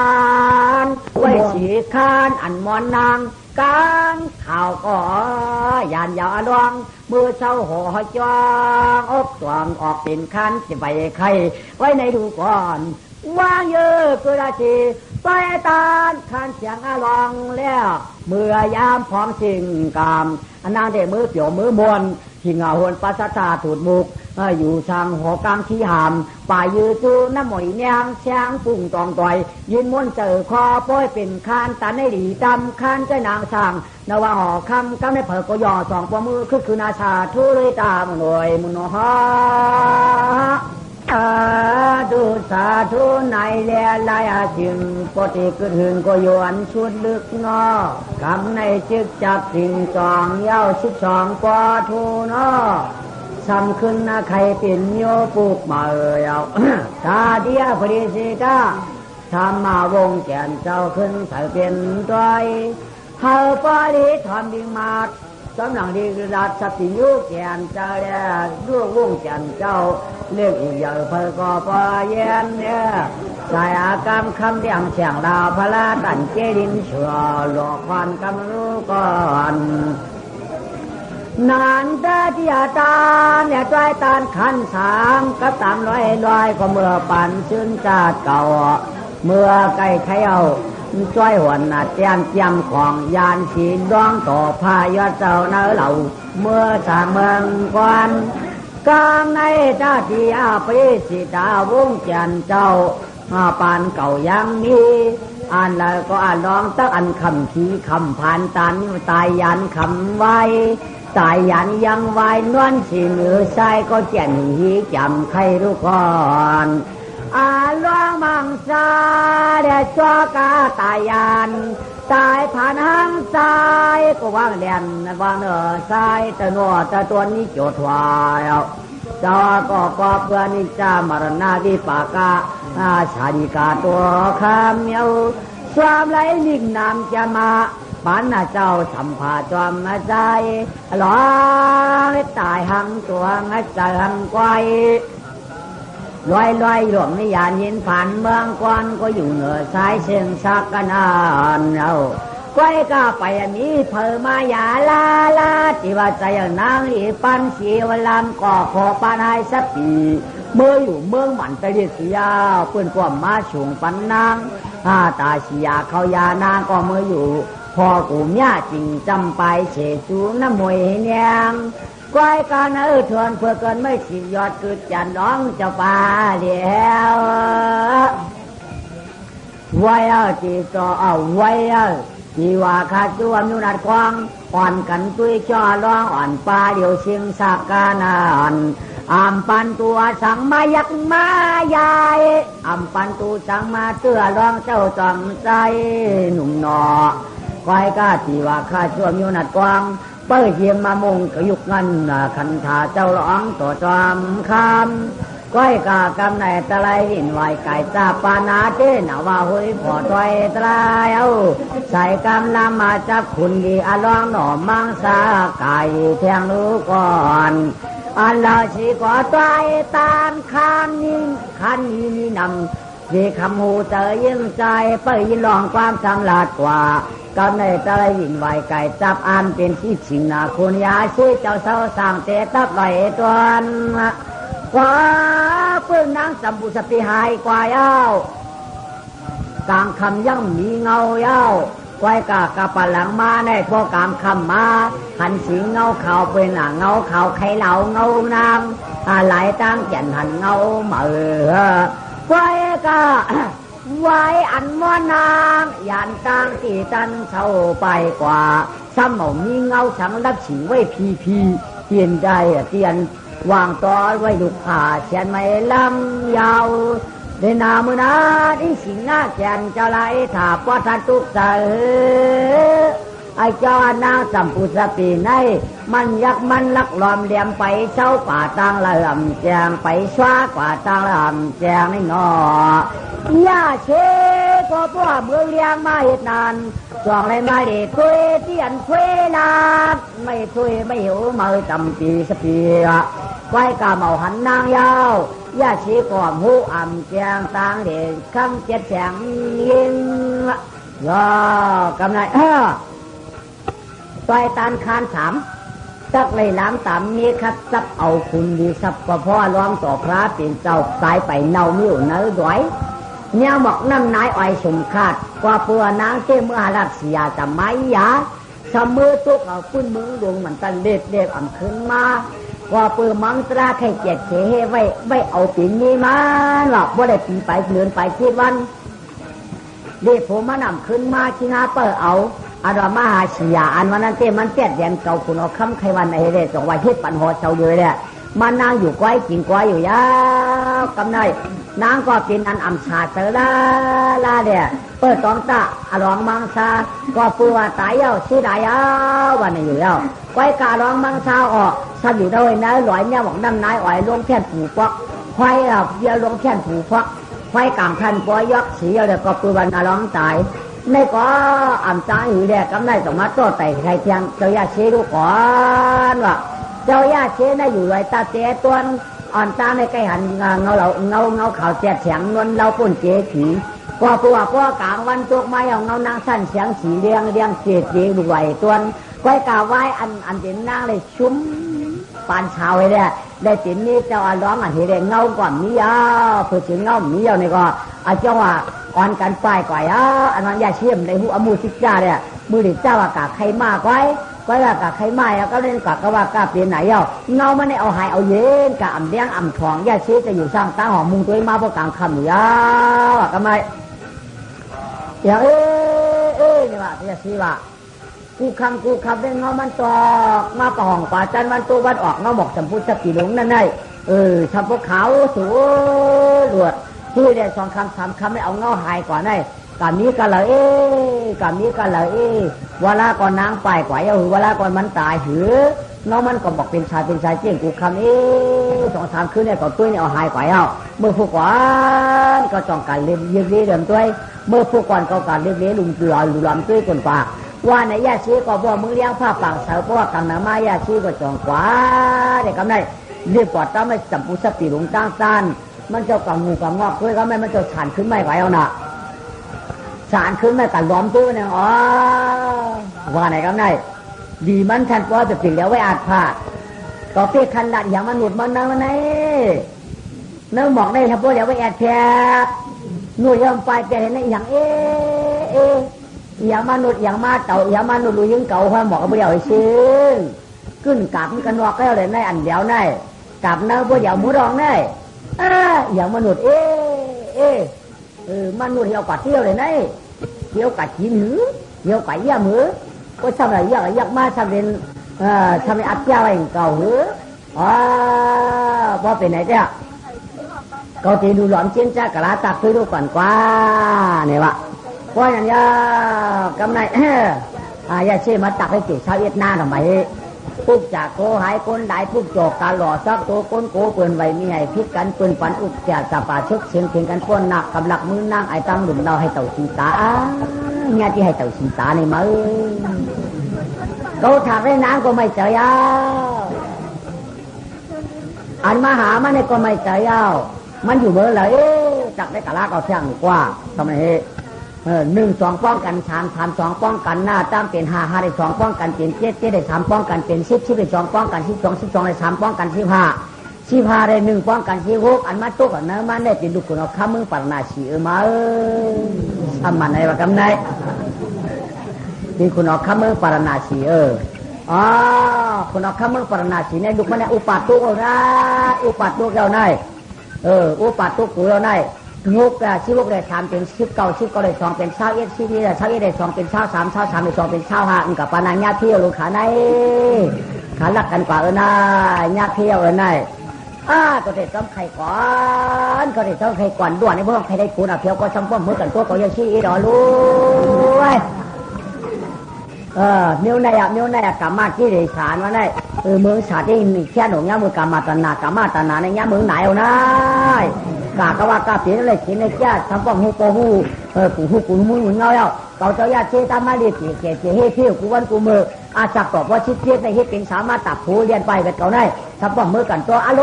นไว้สีคานอันมอนนางการข่าวก็ยานยาวดวงมือเช้าห่อจวงอบตวงออกเป็นคันจะไปใครไว้ในดูก่อนว่างเยอะกุราชีไปตานคันเสียงอลองแล้วเมื่อยามพร้อมสิ่งกามนางเด็กมือเปี่ยวมือมวนที่เงาหวนปัสสาถูดมุกอยู่ช่างหัวกลางขี้หามป่ายืจูน้ำหมอยแนงช้างปุ่งตองต่อยยืนม้วนเจอคอป้อยเป็นคานตันให้ดีดำคานใจนางช่างนว่าห่อคำกำในเผอก็ย่อสองปมือคือนาชาทุเรตามุนโอยมุนฮะดูสาธุในแลลายจึงปฏิกึหืนก็ยวนชุดลึกนอกำในจึกจับสิ่งจองเย้า12ปอทูนอสำขึ้นนะใครเป็นโยปุกมาเอาตาเดียพริสิกาธรรมาวงแก่นเจ้าขึ้นใส่เป็นตัวเฮาปาริธรรมดิมาสำหลังดีกระดาษสติยุแก่นเจ้าแล้วลูกวงแก่นเจ้าเรื่องอีกอย่างเพอก็พอเย็นเนี่ยสายอากรรมคำเดียงเสียงดาวพระราตันเจดินเชื่อหลอกควันกำรู้ก่อนนานตาที่อาตาเนี่ยใจตานขันสามก็ตามลอยก็เมื่อปั่นชื่นจาดเก่าเมื่อไก่ไข่เอาช่วยหวนเตียนเจียมของยานสีดวงต่อพายอดเจ้าเนื้อเหล่าเมื่อสางเมืองกวนกลางในตาที่อาภิสิตาวงจันเจ้าปานเก่ายังมีอ่านแล้วก็อ่านร้องตั้งอันคำขีคำผ่านตันตายยันคำไว้ตายยันยังไว้นวลสีมือใส่ก็เจียนหีจำใครรู้ก่อนร้องมังซาเดชวกาตายยันตายผ่านหางทรายก็วางเด่นวางเนื้อทรายแต่หนวดแต่ตัวนี้โจทวายเจ้าก็เพื่อนิจามรณาวิปากาชาดิกาตัวคำเมียวความไหลลิ่งน้ำจะมาปานเจ้าสัมภาจอมใจหลอกตายหังตัวใจหังไกวลอยหลวงนิยานยินผ่านเมืองกวนก็อยู่เหนือสายเชียงสักกันเอาไกวก็ไปมีเพอมายาลาที่ว่าใจนางอีปันสีวลามก็ขอปานให้สักปีเมื่ออยู่เมืองมันตะเลียสียาเพื่อนความมาสูงปันนางตาเสียเขายานางก็เมื่ออยู่พอกูเมียจริงจำไปเฉจูน้ำมวยเนียงก้อยการทวนเพื่อกันไม่สิยอดคือจันน้องเจ้าป่าเดียวไว้จีต่อเอาไว้จีว่าข้าจ้วมอยู่นัดกวางอ่อนกันตุยจ่อร้องอ่อนปลาเดียวเชียงสักกานานปันตัวสังมายักมายายปันตัวสังมาเตื้อร้องเจ้าจอมใจหนุ่มหนอไว้ก็ที่ว่าข้าช่วมอยู่นัดกวางเปิดเยี่ยมมามงก็ยุกงันขันธาเจ้าร้องต่อจอมคำก้อยกากำในตะไลหินไหวไก่ตาปานาเจนว่าหุยพอถอยตรายเอาใส่กำลำมาจับคุณดีร้องหน่อมังสาไก่แทงรู้ก่อนลาชีก่อตายตานคันนี้นำที่คำหูเจอยิ่งใจไปยินลองความสำลัดกว่ากำในตะไลหินไหวไก่จับอันเป็นที่ชิงนาคุณยาชีเจ้าเศร้าสั่งเตะตับไหลตัวกว่าเพื่อนนางสัมปุสติหายกว่าเย้ากลางคำยังมีเงาเย้าควายกากระปะหลังมาในพวกกามคำมาหันสีเงาขาวเป็นเงาขาวไข่เหลาเงานางหลายตั้งแก่นหันเงาเมื่อควายกาไว้อันมอนางยันตั้งตีตันเช่าไปกว่าซ้ำหมมีเงาสังรับฉิงไว้พีเตียนได้เตียนวางต่อไว้ลูกขาเชียนไม่ลำยาวเดนามือนาที่สิงหน้าแกนเจ้าไรถาป้อทันตุกใจไอเจ้านางสัมปุสปีในมันยักมันลักลอมเหลี่ยมไปเช้าป่าตังละลำแจงไปสว้ากว่าตังละลำแจงนี่นอย่าเชก็พวกเมืองเลี้ยงมาเหตุนานจองเลยมาเด็ดคุยเตียนคุยนาไม่คุยไม่หิวมือจำปีสปี ไว้กาเมาหันนางยาวยาชีก่อมหูอ่ำแจงตางเด่นคำเจ็ดแสงยิงย่อกำไรต่อยตานคานสามสักเลยล้างตามนี้คัดซับเอาคุณดีซับก็พ่อร้องต่อพระเป็นเจ้าสายไปเนามิ้วเนื้อด้วยเนี่ยหมอกน้ำนายอ้อยสมขาดกว่าเพื่อนางเจ้เมื่อรักเสียจะไม่ยาสมือตุกเอาปืนมือดวงมันตันเด็ดอ่ำขึ้นมากว่าเพื่อมังตราแข่เจ็ดเฉให้ไว้เอาปีนี้มาหรอกว่าได้ปีไปเดือนไปที่วันเด็กผมมันนำขึ้นมาชินาเปิดเอาอารมาหาเสียอันวันนั้นเต้มันเจ็ดแยงเก่าคุณเอาคำไขวันไอ้เด็กจงไว้เฮ็ดปัญหาเจ้าอยู่เลยมันนางอยู่ก้อยกินก้อยอยู่ยาวกำไนนางก็เป็นอันอ่ำชาเตอลาเดียเปิดตองตาอรองมังซาก็ปือว่าตายเย้าชี้ได้ยาววันนี้อยู่ยาวก้อยการองมังซาออกซับอยู่ด้วยนะหลอยเนี่ยบอกน้ำนายอ่อยลงแค่ผูฟักควายเยี่ยลงแค่ผูฟักควายกลางคันปอยยกสีอะไรก็ปือวันอรองตายในก็อ่ำจ้าอยู่เดียกำไนสมัติโตไต่ใครเทียงเจ้าย่าเชดูก่อนว่าเจ้าย่าเชน่ะอยู่ลอยตาเจ๊ตัวอ่อนตาในใกล้หันเงาขาวแจกเสียงนวลเราปุ่นเจ๊ผีก็ปัวก็กลางวันตัวไม้เอาเงานางสั้นเสียงสีเรียงเจ๊ดูไหวตัวก้อยกาไว้อันเป็นนางเลยชุ่มปานเช้าเลยเนี่ยได้ติดนี้เจ้าร้องอันเห็นเงาก่อนมียาเพื่อถึงเงามียาในก็อาเจ้าว่าอ่อนกันไปก่อยอันนั้นยาเชี่ยมในหูอมูสิจ้าเนี่ยมือดิเจ้าว่ากะใครมากไว้ว่ากะใครมาแล้วก็เล่นกะว่ากะเปลี่ยนไหนเงามันได้เอาหายเอาเย็นกะอ่ำเลี้ยงอ่ำทองยาเชี่ยจะอยู่สร้างตาหอมมุงตัวมาพวกกลางคำอยู่ยาก็ไม่อย่างนี่ว่าที่ชี้ว่ากูคำได้เงามันตอกมาปองป่าจันวันตัววันออกเงาบอกสัมพุทธสกิหลงนั่นไงชำพวกขาวสูรวดที่ได้สองคำสามคำไม่เอาเงาหายก่อนได้กามีกันเลยกามีกันเลยเวลาก่อนนางไปกว่าเวลาก่อนมันตายหือเงามันก็บอกเป็นชายเจียงกูคำสองสามคืนเนี่ยก่อนตุ้ยเนี่ยเอาหายกว่าเมื่อผู้ก่อนก็จ้องการเลี้ยงเดิมด้วยเมื่อผู้ก่อนก็การเลี้ยงลุงเกลือลุงลำตุ้ยคนปากว่าในยาชีก็บอกมึงเลี้ยงผ้าปากเสาเพราะว่ากันหนามายาชีก็จ้องกว่าเด็กกำได้เรียกปอดตั้งไม่จับปุสติหลงตั้งซันมันเจ้ากับงูกับงอกด้วยก็ไม่มันเจ้าฉานขึ้นไม่ไหวเอาหน่ะฉานขึ้นไม่กันล้อมตู้เนี่ยอ๋อว่าไหนกันไหนดีมันทันพอจะปิดแล้วไว้อาจพลาดต่อเปี้ยคันดัดอย่างมันหนุดมันนั่งมันไหนเนื้อหมอกได้ทันพอเดี๋ยวไว้แอดแผลหนุ่ยยอมไปแต่เห็นอย่างอย่างมนุษย์อย่างมาเต่าอย่างมนุษย์ลุยยิงเก่าความหมอกก็ไม่เอาซื้อขึ้นกลับกันนอกแล้วเลยในอันเดียวในกลับเนื้อพวกเดียวหมูรองในอย่างมนุษย์มนุษย์เที่ยวกัดเที่ยวเลยในเที่ยวกัดจีนหือเที่ยวกัดเยี่ยมหือก็ทำอะไรยักมาทำเป็นทำเป็นอัดเจ้าอะไรเก่าหือพอเป็นไหนเจ้าก็ตีดูหลอมเชียนจ้ากระลาตักซื้อดูก่อนกว่าเนี่ยวะเพราะอย่างนี้กำไรยาเชื่อมาตักให้เกี่ยวชาวเวียดนามทำไมปุ๊บจากโกหายคนได้ปุ๊บจอกการหล่อซักตัวคนโกเปินไว้มีให้พิกกันเปินปันอุกจากจับป่าชกเสียงเพียงกันป้นหนักกับหลักมือนั่งไอ้ตั้งหลุมเราให้เต่าสีตาเนี่ยที่ให้เต่าสีตาในมือเขาถักได้น้ำก็ไม่เจอยาวอันมาหามันเนี่ยก็ไม่เจอยาวมันอยู่เบอร์เลยจักได้กะลาเอาเสียงกว่าทำไมหนึ่งสองป้องกันชานสองป้องกันหน้าตั้มเป็นห้าได้สองป้องกันเป็นเจ็ดได้สามป้องกันเป็นสิบได้สองป้องกัน12ได้สามป้องกัน15ได้หนึ่งป้องกัน16อันมาตุกอันนั้นมันได้เป็นลูกคนเอาข้ามือปัญนาชีมาทำมันอะไรวะกำไนเป็นคนเอาข้ามือปัญนาชีคนเอาข้ามือปัญนาชีเนี่ยลูกมันเนี่ยอุปาตุกเอาได้อุปาตุกเอาได้อุปาตุกกูเอาได้งกชีวกได้3เป็น19ได้2เป็น21ชีวิตได้2เป็น23ได้2เป็น25กับปานาญาเที่ยวลูกขาในขาลักกันกว่านะญาเที่ยวนะก็ได้ต้องใครก่อนก็ได้ต้องใครก่อนด่วนในพวกใครได้คุณเที่ยวก็ช่างป้อมมือกันตัวก็ยังชี้ดอรู้เมียวในกรรมาที่เดชานว่าได้เมืองชาติที่แค่หนุ่มย่ามือกรรมาตนาในย่ามือไหนเอานะกะว่ากะเปลี่ยนอะไรเขียนในแก่ทำป้องหูโกหูกูหูกูมุ้ยเงาแล้ว เก่าเจ้าญาติเจตามาดีจีเกจีเฮเที่ยวกูวันกูมืออาจักตอบว่าชิดเทียนในเฮเป็นสามารถตับผูเรียนไปแบบเก่าได้ทับป้อมมือกันตัวอะโล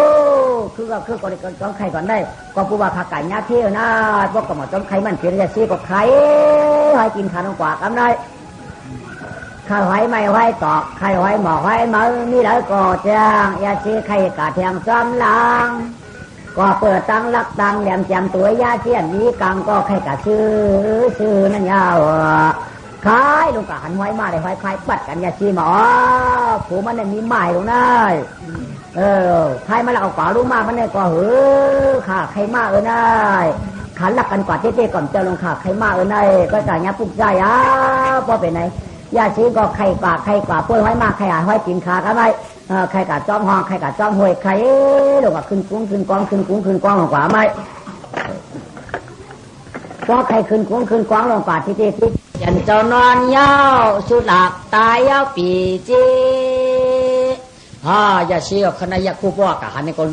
คือก่อนจ้องไข่ก่อนได้ก็ปูว่าขาไก่ญาติเที่ยวนะพวกกระหม่อมจ้องไข่มันเปลี่ยนจะซีก็ไข่ให้กินขนมกว่ากำได้ข้าวไว้ไม่ไว้ตอกไข่ไว้หมอกไว้มือมีแล้วก็จ้างญาติซีไข่กะเทียงซ้ำลังก็เปิดตังลักตังแหลมแจมตัวญาติเที่ยนนี้กังก็ไข่กะซื้อนั่นยาวขายลงกะหันไว้มาเลยไข่ปัดกันญาติซีมาอ๋อผูมันเนี่ยมีไม้ลงได้ใครมาแล้วเอากว่ารู้มากมันเนี่ยก็ขาใครมากได้ขันหลักกันกว่าเจ๊ก่อนจะลงขาใครมากได้ก็จ่ายเงี้ยปุ๊บใจพอเป็นไงยาชีก็ใครกว่าป่วยไว้มากใครห้อยกินขากันไหมใครกะจ้อมห้องใครกะจ้อมห้วยใครลงกับขึ้นกุ้งขึ้นกองขึ้นกุ้งขึ้นกองลงกว่าไหมก็ใครขึ้นกุ้งขึ้นกองลงกว่าที่ยันเจ้านอนยาวสุดหลักตายยาวปีจีอย่าเชื่อคณะยักษ์คู่พ่อกะหันนี่ก็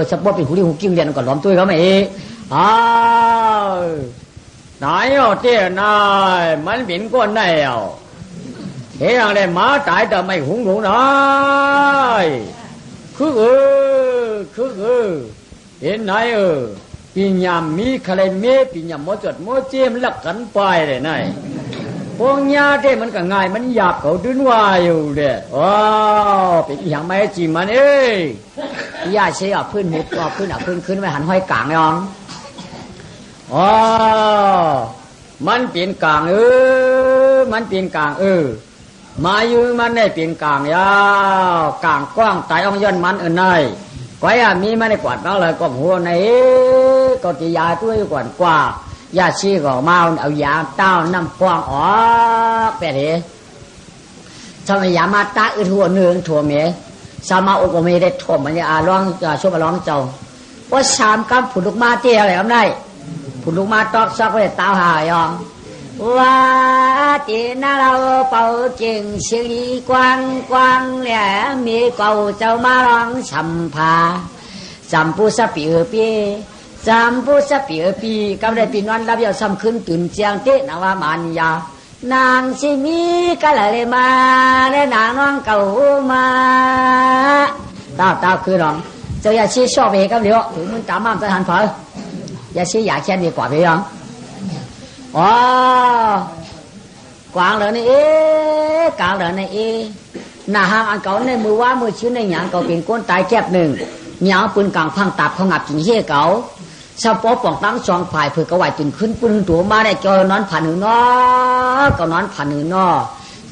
สับว่าเป็นหูที่หูกิ้งเรียนก็หลอมตัวเขาไหมไหนเตี้ยนายมันเป็นก้อนไหนเฮ้ยอะไรมาตายแต่ไม่หุงหนูนายคือเห็นไหนปีญามมีใครเมปีญามมอจดมอเจมลักกันไปเลยนายพวกญาติมันก็ง่ายมันหยาบเขาดื้อว่าอยู่เด้เป็นอย่างไม่จีมันญาติเสียพื้นหุบพื้นขึ้นไปหันห้อยกลางยองมันเปลี่ยนกลางมันเปลี่ยนกลางมาอยู่มันได้เปลี่ยนกลางยาวกลางกว้างตายองย้อนมันนายก้อยมีมันได้กวาดมาเลยก็หัวในก็ตียาตัวกวาดกว่ายาชีก็มาเอายาเต้าน้ำฟองเป็ดทำไมยามาตาถั่วเนื้อถั่วเมย์สามาอกไม่ได้ถ่วมมันจะร้องช่วยมาร้องเจ้าว่าสามกำผุดลูกมาเตี้ยอะไรครับนายผุดลูกมาตอกซอกไว้เต้าหายองว่าจีน่าเราเป่าจริงเสียงดีกว้างแหลมมีเก่าเจ้ามาร้องสัมภาสัมปูสปีปีจำผู้สับปีกำไรปีนวันรับยาซ้ำขึ้นตื่นเจียงเตะนาวามันยานางชิมีกะเลยมาและนางน้องเก่ามาตาคือน้องเจ้าอย่าชี้ชอบเองกับเดี๋ยวถึงมึงตามมาจะหันเผออย่าชี้อยากแค่นี้กว่าไปยังกวางเลยนี่กลางเลยนี่หน้าห้างอันเก่าในมือว่ามือชิ้นในหยางเก่าเป็นก้นตายแคบหนึ่งหยางปืนกลางพังตับเขางับกินเหี้ยเก่าชาวปอป่องตั้งสองฝ่ายเพื่อกระไหวตื่นขึ้นปืนตัวมาได้จอยนอนผ่านหืนอก็นอนผ่านหืนอ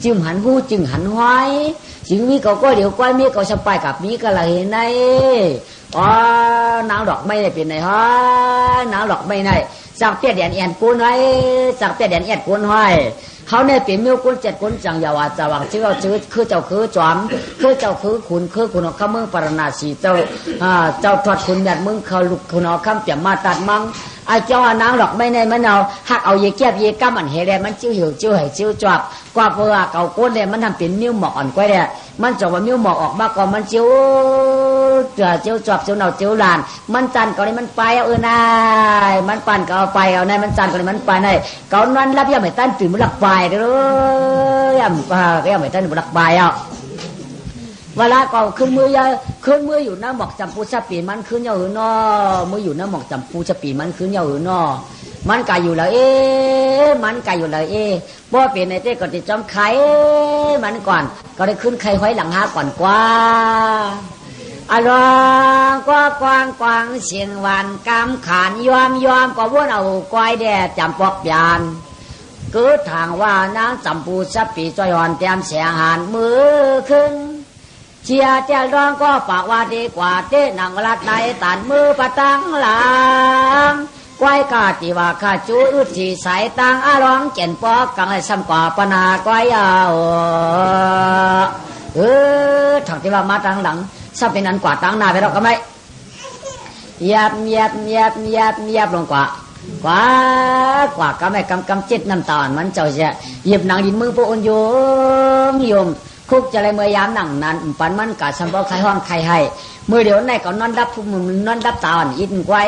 จึงหันหูจึงหันห้อยจึงมีก็เดี๋ยวก้อยมีก็สบายกับมีก็เลยในนางดอกไม่ได้เป็นไหนฮะนางดอกไม่ได้สั่งเปียดแดนแอนกูนไว้สั่งเปียดแดนแอนกูนห้อยเขาเนี่ยเป็นมิวกุนเจ็ดกุนจังยาวาจะวางชื่อคือเจ้าคือจอมคือเจ้าคือคุณของข้าเมืองปรณาสีเจ้าทอดคุณยัดมึงเขาลุกคุณเอาคำเปี่ยมมาตัดมังไอ้เจ้านางหลอกไม่ในมันเอาหักเอาเยี่ยเก็บเยี่ยก้ามันเฮเรมันจิ้วหิวจิ้วให้จิ้วจอบกว่าเพื่อเก่าก้นเนี่ยมันทำเป็นมิวหมอกอ่อนก้อยเนี่ยมันจบว่ามิวหมอกออกมาก่อนมันจิ้วจิ้วจอบจิ้วเหนาจิ้วลานมันจันก่อนนี่มันไปเอานายมันปั่นก็เอาไปเอานายมันจันก่อนนี่มันไปนายเก่านอนรับยามไม่ตั้นตื่นมันหลับไปเด้อยามไม่ตั้นมันหลับไปอ่ะเวลาก็ขึ้นมืออยู่น้ำหมอกจำปูชะปีมันขึ้นเยอะหือนอมืออยู่น้ำหมอกจำปูชะปีมันขึ้นเยอะหือนอมันกายอยู่แล้วมันกายอยู่แล้วบ่เปลี่ยนในเต้ก็จะจำไข่มันก่อนก็ได้ขึ้นไข่ไว้หลังหาก่อนกว่าอารมณ์กว้างเสียงหวานกำขานยอมก็วนเอาก้อยแดดจำปอกยานเกิดทางว่านางจำปูชะปีจอยอ่อนเตรียมเสียงหันมือขึ้นเชียเจ้าร้องก็ปากว่าดีกว่าเต้นางรัดในตันมือปะตังหลังไว้กาติว่าข้าจูอึดจีสายตังอาร้องเจนปอกกังให้ซ้ำกว่าปนาก้อยถังที่ว่ามาตังหลังซ้ำเป็นอันกว่าตังหน้าไปเราก็ไม่เยียบลงกว่าก็ไม่กำจิตน้ำตาลมันเจ้าจะหยิบหนังดินมือพวกอนโยมคุกจะเลยเมื่อยามหนังนั้นปันมันกะสัมปอใครห้องใครให้มือเดี๋ยวในก็นอนดับผู้มือนอนดับตาอินไว้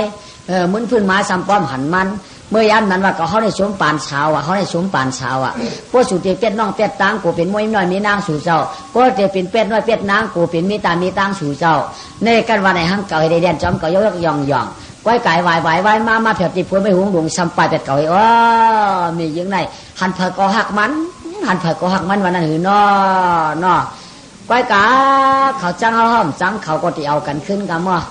มึนพื้นมาสัมปอมหันมัน เมื่อยามนั้นว่าก็เขาได้สมปานเช้าอ่ะเขาได้สมปานเช้าอ่ะพวกสุเตียเป็ดน้องเป็ดตางกูเป็นมวยน้อยมีนางสู่เจ้าพวกเตียเป็นเป็ดน้อยเป็ดนางกูเป็นมีตามีตางสู่เจ้าในกันว่าในห้างเก่าให้ได้เด่นจอมเก่ายกยองก้อยไก่วายมาเผียติพูดไม่หวงดวงซ้ำไปเป็ดเก่าอ๋อมียังไงหันเผยก็หักมันวันนั้นหือนอก้อยกาเขาจังเขาห้อมจังเขาก็ตีเอากันขึ้นกันมั้ง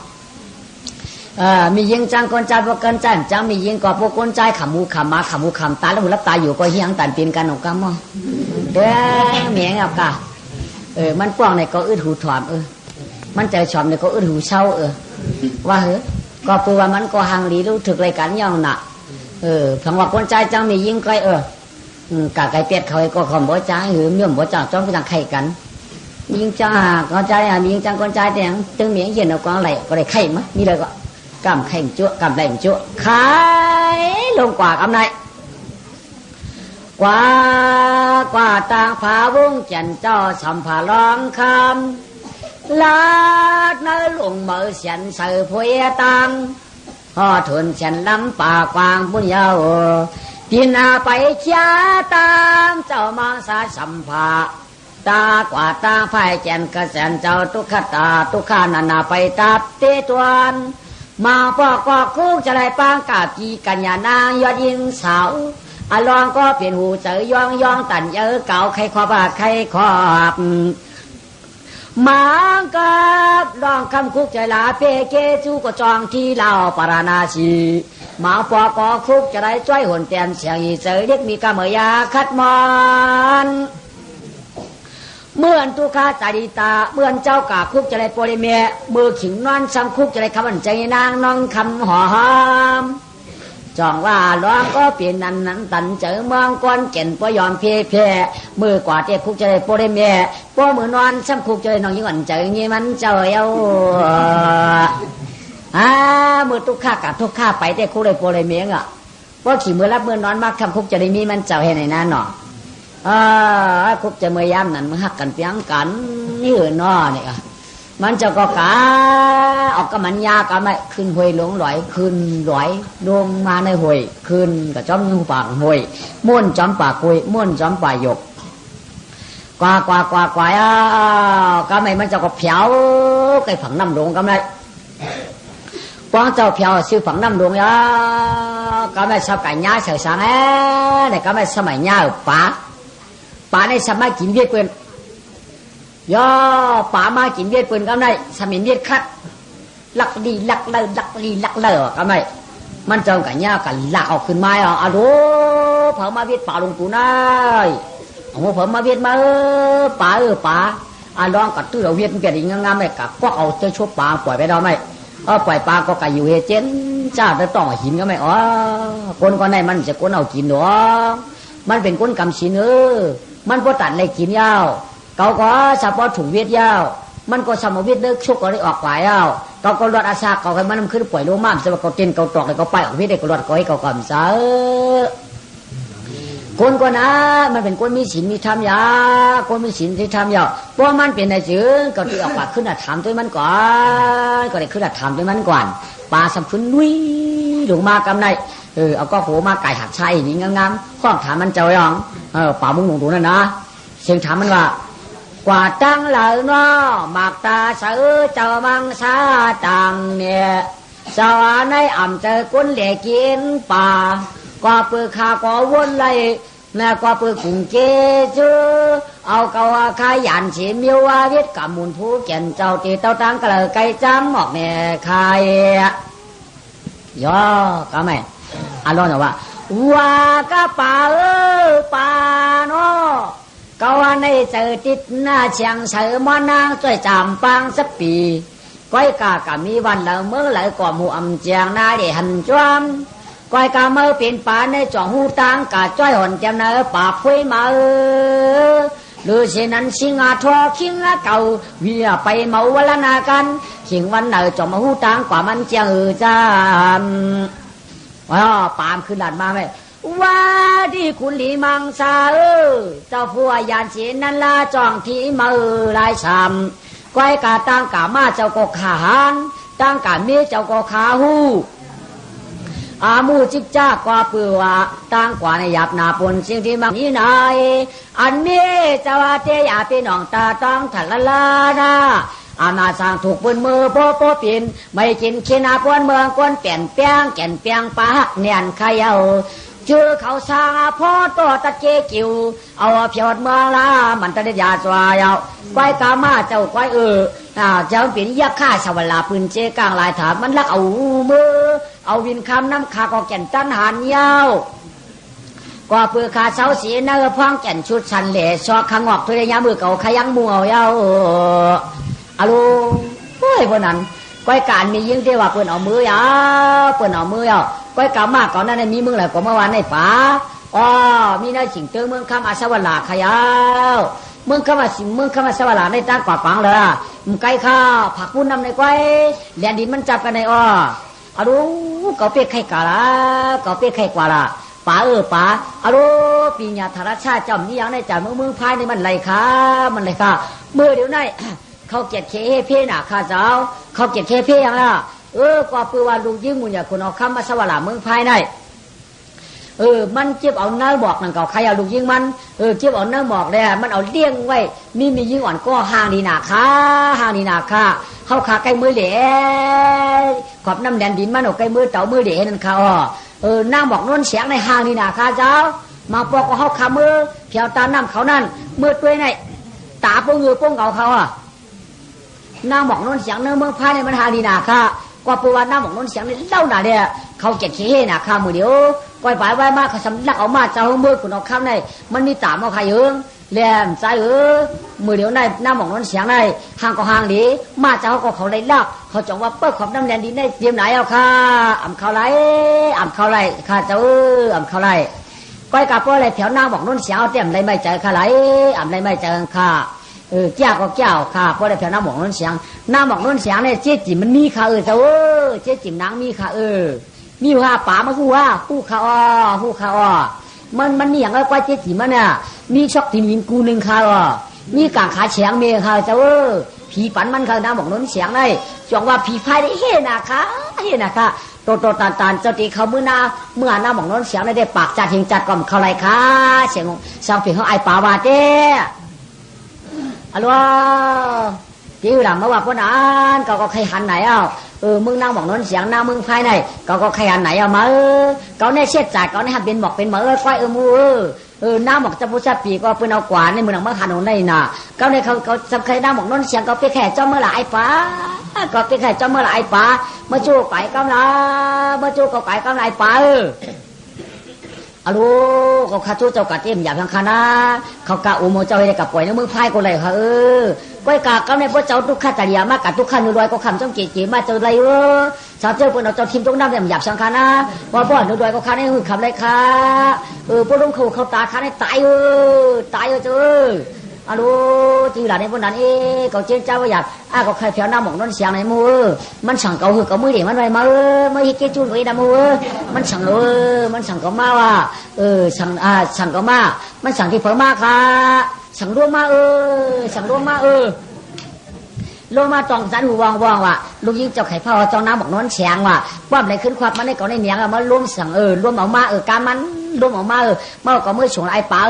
มียิงจังคนใจพวกกันจังมียิงก็พวกคนใจขมูขำมาขมูขำตาแล้วหูรับตาอยู่ก็เฮียงตันเปลี่ยนกันของกันมั้งเด้เมียงเอากะมันป้องในก็อึดหูถอมมันใจชอมในก็อึดหูเช่าว่าก็ปูว่ามันก็หังลีรู้ถึกอะไรกันย่องหนักผังว่าคนใจจังมียิงก็กะไก่เป็ดเขาก็ขมบ่ใจหืมย่อมบ่จังจ้องไปทางไข่กันยิงจังก็ใจมียิงจังคนใจแต่ยังตึงเมียงเย็นเอาก็อะไรก็ได้ไข่มั้ยมีเลยก็กำไข่จั่วกำได้จั่วขายลงกว่ากำไรกว่าต่างผาวงจันเจ้าสัมภาร้องคำลาดเนื้อลุงเมื่อเสียนเสือพวยตังพอทุนเสียนลำป่ากวางบุญยาวปีนาไปเชียตามเจ้ามังสาสัมภาตากว่าตาไฟแจนกระแสนเจ้าทุกขตาทุกขานาไปตัดเตตวนมาปอกก็คุกจะได้ปางกาจีกัญญานางยอดยิงสาวอลองก็เปลี่ยนหูเจยองตันเก่าใครขอบาใครขอบมังกับลองคำคุกใจลาเปเกจูก็จองที่เราปาราณาสีมาปอกก็คุกจะได้จ้อยหุ่นเตียนเสียงอีเจเรียกมีกามยาคัดมอนเมื่อนตุคาตาดิตาเมื่อนเจ้ากาคุกจะได้โปริเมเมื่อขิงนอนซ้ำคุกจะได้คำอันใจนางน้องคำหอมจองว่าร้องก็เปลี่ยนนั้นตันเจอเมืองก้อนเก่นปยอมเพ่มือกว่าเจ็บคุกจะได้โปริเมพอมือนอนซ้ำคุกจะได้น้องยิ่งอันเจองี้มันเจ้ามือตุคากับทุกข้าไปแต่คุกได้โปริเมเพราะขี่มือรับมือนอนมากคำคุกจะได้มีมันเจ้าให้ไหนนั่นหนอคุกจะเมื่อยามนั้นมันหักกันเพียงกันนี่นอเนี่ยมันจะก็กาออกกับมันยากันไหมขึ้นหวยหลงหลอยขึ้นหลอยดวงมาในหวยขึ้นกับจ้อมยูปากหวยม้วนจ้อมปากคุยม้วนจ้อมปากหยกกว่าก็ไม่มันจะก็เผาไก่ผังน้ำหลงกันไหมกวางเจ้าเผาซื้อผังน้ำหลงก็ไม่ชอบไก่ย่าเสือสางเนี่ยก็ไม่สมัยย่าป่าในสมัยกินเวียดเปื่อนป่ามากินเวียดเปื่อนก็ได้สมัยเวียดคัดลักดีลักเลก็ไม่มันเจ้ากันย่ากันลักออกขึ้นมาดูเผามาเวียดป่าลงตูน่ายโอ้เผามาเวียดมาป่าลองกัดตื้อเราเวียดเปลี่ยนอีกงามไหมกับก็เอาเจ้าชั่วป่าปล่อยไปได้ไหมปล่อยปลาก็ไก่อยู่เฮเจนจ้าจะต้องหินก็ไม่คนก็ได้มันจะคนเอากินหรอมันเป็นคนกำสินมันพอตัดเลยกินยาวเขาก็สะพอถุงเวียดยาวมันก็สมวิทย์เลิกชุกก็ได้ออกไปยาวเขาก็รถอาซาเขาให้มันขึ้นปล่อยลงมาสำหรับเขาเต้นเขาตอกเลยเขาไปออกวิทย์ได้ก็รถก็ให้เขากำซะคนก็นะมันเป็นคนมีศีลมีธรรมยาคนมีศีลที่ธรรมยาเพราะมันเป็นในจืดก็ที่ออกปากขึ้นถามด้วยมันก่อนก็ได้ขึ้นถามด้วยมันก่อนปลาสำขึ้นลุยลงมากำไรเอาก็โหมาไก่หักชัยนี่งามๆข้องถามมันเจ้ายังป่ามุงหลงตัวนั่นนะเสียงถามมันว่ากว่าตั้งเหล่าน้อหมากตาเสือเจ้ามังสาตังเนี่ยสวรรค์ในอ่ำเจอกุ้นเหล่กินป่ากว่าปือขาก็วนเลยแม่กว่าปือกุ้งเกจือเอาเกาขายยันเฉียมิววิทย์กับมุนผู้เก่นเจ้าตีเต้าตังกระเลยไก่จำหมอกเนี่ยขายย่อก็ไม่ลองว่าก็ป่าป่าเนาะก็ว่าในเจอติดหน้าเชียงเสือมานางช่วยจำปังสักปีก้อยกามีวันละเมื่อไหร่ก่อหมู่อำเจียงนาได้หันจวมก้อยกาเมื่อเป็นป่าในจ่องหูตังกาจ้อยหอนแจมเนอป่าพุยมาหรือเช่นนั้นสิงาทอคิงเก่าเวียไปเมาวันละนากันขิงวันเนอจ่องมาหูตังกว่ามันเจียงจามปามขึ้นหลานมาไหมว่าที่คุณหลีมังสาเจ้าผัวยานเสียนันลาจ่องที่มือลายชำก้อยกาตั้งกามาเจ้าก็ขาหันตั้งกาเมียเจ้าก็ขาหู อามูจิกจ้ากว่าเปื่อว่าตั้งกว่าในหยาบนาปนสิ่งที่มันนี้นายอันนี้จะว่าเตยาพี่น้องตาต้องถัดละลานะอาณาสร้างถูกปืนมือโปโปปินไม่กินขี้นาปวนเมืองกวนเปลี่ยนแปลงแก่นเปียงปากเนียนขยาวชื่อเขาสร้างพ่อตัวตะเจกิวเอาเพียวเมืองละมันตะเดียสวายเอาไว้กามาเจ้าไว้เจ้าเป็นยักษ์ข้าสวรรค์ปืนเจกลางลายถามันลักเอามือเอาวินคำน้ำขาก็แก่นจันหันยาวกว่าเปลือกขาเสาสีเนื้อพ้องแก่นชุดชันเหล่ชอขงอกทุเรียนมือเก่าขยังมัวยาวอะลูเฮ้ยพวกนั้นก้อยการมียิ่งที่ว่าเปิ่นเอามือยาวเปิ่นเอามือยาวก้อยกามากก่อนนั้นมีมึงแหละก็เมื่อวานในป่าอ๋อมีนายฉิงเติงเมืองคำอาสวรรค์ขยาวเมืองคำอาสวรรค์ในตั้งกว่าปังเลยมึงไก่ข้าผักปุ้นนำในก้อยแดนดินมันจับกันในอ้ออะลูก็เปียกไข่กาละก็เปียกไข่กว่าละป่าป่าอะลูปีญาธารชาติจอมนี่ยังในจ่าเมืองพายในมันไหลค่ะมันไหลค่ะเมื่อเดี๋ยวนี้เขาเกียดเคเพ่น่ะข้าเจ้าเขาเกียดเคเพ่ยังล่ะกว่าปืนว่าลูกยิ่งมุนอย่าคนเอาคำมาสวรรค์เมืองภายในมันเจ็บเอาเนื้อบอกนั่นเก่าใครเอาลูกยิ่งมันเจ็บเอาเนื้อบอกเลยมันเอาเลี้ยงไว้มียิ่งอ่อนก็ห่างดีหนาค่ะห่างดีหนาค่ะเขาขาใกล้มือเหล่ขอบน้ำแดนดินมันเอาใกล้มือเต่ามือเหล่นั่นค่ะหน้าบอกน้นเสียงในห่างดีหนาค่ะเจ้ามาปอกก็เขาขามือเพียวตาน้ำเขานั่นมือตัวไหนตาโป้งเงือโป้งเก่าเขาน้าหมอกน้นเสียงเนื้อเมืองพายในมันหาดีนาค่ะกว่าปูว่าน้าหมอกน้นเสียงนี่เล่าหนาเนี่ยเขาเก็บขี้เห่นาค่ะมือเดียวก้อยไปไว้มากเขาสำลักเอามาเจ้ามือขุนเอาข้ามในมันมีตามเอาใครแหลมใจมือเดียวในน้าหมอกน้นเสียงในห่างก็ห่างดีมาเจ้าก็เขาเลยลักเขาจงว่าเปิดความน้ำแดงดีในเตรียมไหนเอาค่ะอ่ำเขาไรค่ะเจ้าอ่ำเขาไรก้อยกับปูอะไรแถวน้าหมอกน้นเสียงเอาเตรียมไรไม่เจอค่ะไรอ่ำไรไม่เจอค่ะเจ้าก็เจ้าค่ะเพราะได้เพียงน้ำหมอกน้นเสียงน้ำหมอกน้นเสียงเนี่ยเจ๊จิ๋มมันมีค่ะเจ้าเจ๊จิ๋มนางมีค่ะมีว่าป่ามาคู่ว่าคู่ค่ะมันมีอย่างไรกว่าเจ๊จิ๋มมันเนี่ยมีช็อกที่มินกูหนึ่งค่ะมีกางขาเฉียงเมย์ค่ะเจ้าผีปันมันค่ะน้ำหมอกน้นเสียงเลยจงว่าผีพายได้เห็นนะคะโตตานเจ้าตีเขาเมื่อน้ำหมอกน้นเสียงได้ปากจัดหิงจัดก่อมเขาไรค่ะเสียงเพียงเขาไอป่าวาเจ้ฮัลโหลที่หลังมาว่าพวกนั้นก็ใครหันไหนมึงนั่งบอกน้นเสียงหน้ามึงภายในก็ใครหันไหนมาเขาในเช็ดจ่ายเขาในหันเป็นบอกเป็นหมาก้อยมูหน้าบอกจะพูดจะปีก็เป็นเอากวานในมือหนังมาหันหนูในน่ะเขาในเขาจำใครหน้าบอกน้นเสียงก็ไปแข่เจ้าเมื่อไหร่ป้าก็ไปแข่เจ้าเมื่อไหร่ป้ามาจูไก่กำลังมาจูไก่กำลังป้าอะลูกเขาข้าทุเจ้ากะเต็มอย่าพังคานะเขากะอุโมเจ้าให้ได้กับป่วยในมือพายก็เลยค่ะก้อยกะเขาในพวกเจ้าทุกข้าจริยามากกับทุกข้าหนูรวยก็คำจ้องเก๋ๆมาเจ้าไรชาวเจ้าเปิ้นเอาเจ้าทีมตรงน้ำเนี่ยหยาบสังคานะบ่หนูรวยก็ข้าในหือคำเลยค่ะพวกลุงเขาตาข้าในตายเจ้าอะลูที่หลานในพวกนั้นเขาเจ้าเจ้าว่าอยากก็ใครแถวหน้าหมอกน้นเสียงในมือมันสั่งเขาหือเขามือเด็กมันไรมาไม่ฮิเกจุนไว้ดมือมันสั่งมันสั่งเขามาว่าสั่งเขามามันสั่งที่เผอมาค่ะสั่งร่วมมาสั่งร่วมมาลงมาจองสันหูวางว่ะลูกยิ่งเจ้าไข่พ่อเจ้าน้ำบอกน้นเสียงว่ะความในขึ้นความมันในเก่าในเนียงมาร่วมสั่งร่วมเอามาการมันร่วมออกมาเมื่อก็เมื่อช่วงไอ้ป่า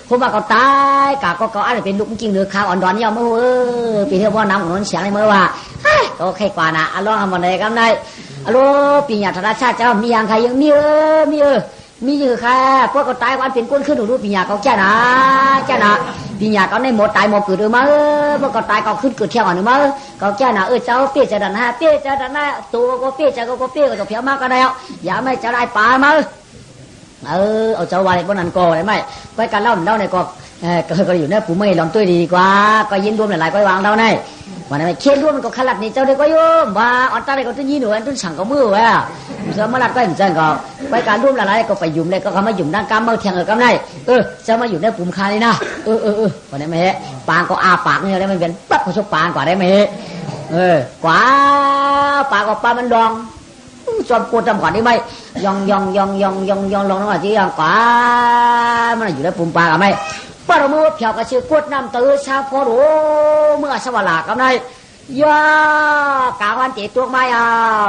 ผมว่าเขาตายกะก็อะไรเป็นลูกจริงหรือข้าวอ่อนดอนยอมปีเที่ยวว่าน้ำของน้นเสียงในเมื่อว่าโอเคกว่านะลองทำอะไรกันได้ปีญาธรชาติเจ้ามีอย่างใครยังมีอยู่ค่ะพวกเขาตายวันเป็นก้นขึ้นหนูปีญาเขาแค่นะปีญาเขาในหมดตายหมดเกิดมาพวกเขาตายเขาขึ้นเกิดเที่ยวหนูมาเขาแค่นะเจ้าเปี้ยจะดันฮะเปี้ยจะดันฮะตัวก็เปี้ยจะก็เปี้ยก็จะเพี้ยมากก็ได้อย่าไม่จะได้ป่ามาเอาเจ้าวันบนนั้นก็ได้ไหมไปการเล่าเนี่ยก็อยู่เนี่ยผู้ไม่ลองตัวดีกว่าก็ยินรวมหลายๆก็วางเท่านั้นวันนั้นเคียนรวมมันก็ขลัดนี่เจ้าได้ก็โยมว่าอันตรายก็ต้นยี่หนูอันต้นสั่งก็มือว่ะเสือมาลัดก็เห็นเจ้าก็ไปการรวมหลายๆก็ไปยุ่มเลยก็เขามายุ่มด้านกำมาเทียงก็ได้จะมาอยู่ในปุ่มคานี่นะวันนี้ไม่ปางก็อาปากเนี่ยได้มันเป็นปั๊บเขาชกปางกว่าได้ไหมกว่าปากก็ปลามันดองจอมโกจำก่อนได้ไหมยองลงน้ำที่ยองกว่ามันอยู่ในปุ่มปากไหมป้าเราเมื่อเพียวกระชื่อกวดน้ำตื้อชาพอรู้เมื่อสวรรค์กับนายยากางวันเจตัวไม่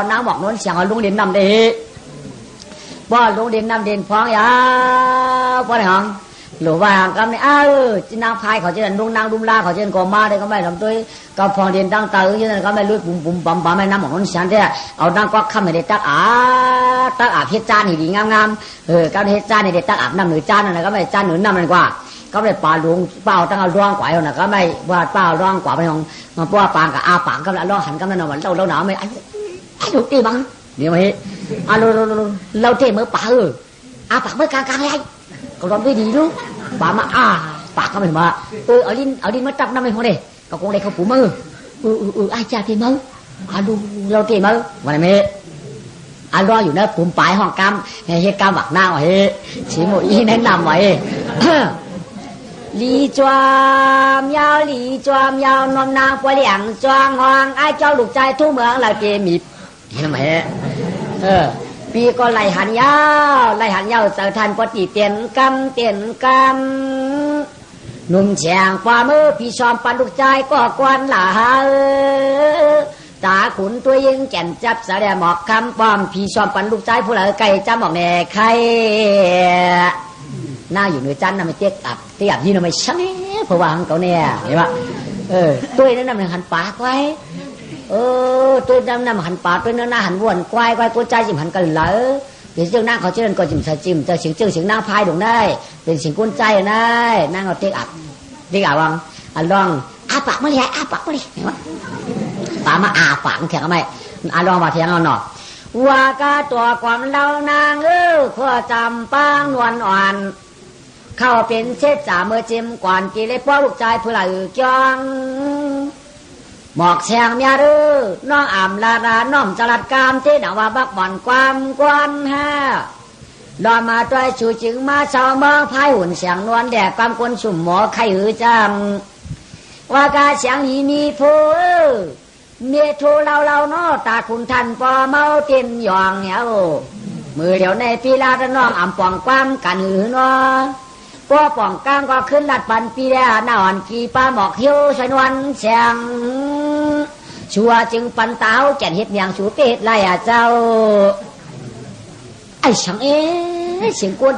น้ำหมอกน้นเสียงลุงเด่นนำเด บ่ลงเด่นน้ำเด่นฟองยาบ่ได้หังหรือว่าก็ไม่จีนางพายเขาจะนุ่งนางดุมลาเขาจะก่อมาได้ก็ไม่ทำตัวก็ฟองเด่นตั้งตาอย่างนั้นก็ไม่รู้ปุ่มปั๊มไม่น้ำของฉันเนี่ยเอาดังก็ข้ามไม่ได้ตักอาบเฮ็ดจานนี่ดีงามก็เฮ็ดจานนี่ได้ตักอาบน้ำหรือจานนั่นก็ไม่จานหรือน้ำนั่นกว่าก็ไม่ป่าหลวงเปล่าตั้งเอาร่องกว่าเอาน่ะก็ไม่ว่าเปล่าร่องกว่าไปของมาป้าปางกับอาปางก็แล้วร่องหันก็ไม่นอนเราหนาวไม่ไอ้ดูตีบังเดี๋ยวมาเฮ้เราเทมือป่าอาปากมือกลางเลยก็ร้องด้วยดีดูป่ามาปากก็ไม่มาเอาดินมาจับน้ำไม่พอเลยก็คงได้เขาปูมือไอ้จ่าเทมือดูเราเทมือวันนี้รออยู่นะปุ่มปลายห้องกำเฮ็ดกำบักหน้าเฮ้ชิโมอีแนะนำไว้ลีจวมยาวลีจวมยาวนมนางปวดเหลี่ยงจวงห้องไอ้เจ้าลูกใจทุ่งเมืองเราเกมีเห็นไหมปีก็ไล่หันยาวเสทันปฏิเตียนกำนุ่มแฉงฝ่ามือพี่ชอมปันลูกใจก็กวนหลาตาขุนตัวยิงแก่นจับสะแดหมอกคำป้อมพี่ชอมปันลูกใจผู้เหลือไก่จำหมอกแม่ไข่หน้าอยู่เหนือจันน่ะไม่เตี้ยอับยี่น่ะไม่ใช่เพราะว่าของเขาเนี่ยเห็นปะตัวนั้นน่ะมันหันปากไว้ตัวนั้นน่ะมันหันปากตัวนั้นน่ะหันวนควายกุญใจจิมหันกันเหลอเดี๋ยวเจ้าหน้าเขาเชื่อก็จิมจิมเจ้าเสียงหน้าพายดงได้เป็นเสียงกุญใจได้นั่งเอาเตี้ยอับวังลองปากมาเลยปากมาเลยป่ามาปากแข็งไหมลองมาเถียงเอาหน่อยว่ากาตัวความเล่านางข้อจำปางนวลอ่อนเข้าเป็นเช็ดจ่าเมื่อจิ้มก่อนกิเลสพ่อลูกใจผู้หลายจ้องหมอกแฉงเมียน้องอ่ำลาดาน้อมจรัดกามที่หนาว่าบักบ่อนความกวนดอนมาตัวชูจึงมาชาวเมืองพายหุ่นเสียงนวลแดกความกวนสุ่มหมอไข่จำว่ากาเสียงหีมีผู้เมียโทเราเนาะตาคุณทันปอเมาเต็มยองเหี้ยวมือเดี๋ยวในปีลาตะน้องอ่ำป่องความกันเนาะปอป่องกลางก็ขึ้นลัดปันปีแล้หน้าอ่อนกีป้าหมอกเหี้ยวชนวันแสงชัวจึงปันเต้าแก่นเฮ็ดเมียงสูเตดไล่เจ้าไอ้สังเสียงกวน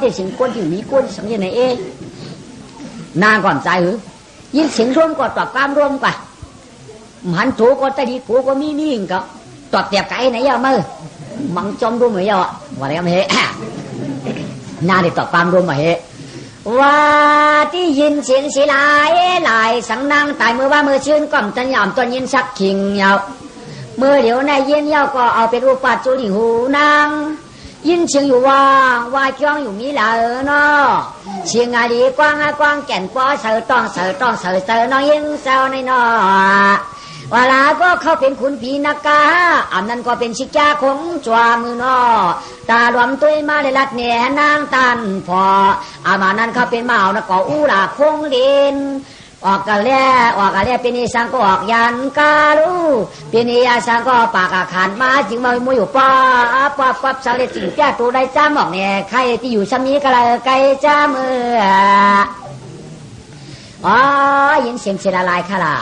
ที่มีกวนสังยังไงนางก่อนใจยินเสียงร่วมก็ตอบความร่วมกว่ามันถูกก็ตะดีกูก็มีก็ตอบเตียบไก่ไหนยามือมังจมรวมเหมือนยาว่าอะไรกันเฮน่าได้ตอบความรวมมาเฮว่าที่ยินเสียงสีลายสังนางตายมือว่ามือชื่นก้มจันยามต้นยินสักขิงยาวมือเดี๋ยวในยินยาวก็เอาเป็นรูปปัดจุลิหูนางยินเชียงอยู่ว่าจ้องอยู่มีเหล่าเนาะเชียงอาดีกว้างแก่นป้อเสือต้องน้องยิงเจ้าในนอเวลาก็เข้าเป็นขุนผีนักกาอันนั้นก็เป็นชิกาของจวมือนอตาหลวมตัวมาเลยลัดเนี่ยนางตันพออามานั้นเขาเป็นเมานะก็อู้ลาคงดินออกกันแล้วเป็นอีสังก็ออกยันกาลูเป็นอีสังก็ปากอาคารมาจึงมาไม่อยู่ป้าสังเลสิ่งแก่ตัวได้จ้าหมอกเนี่ยใครที่อยู่ชั้นนี้ก็เลยไกลจ้ามือยินเสียงเสียลายค่ะล่ะ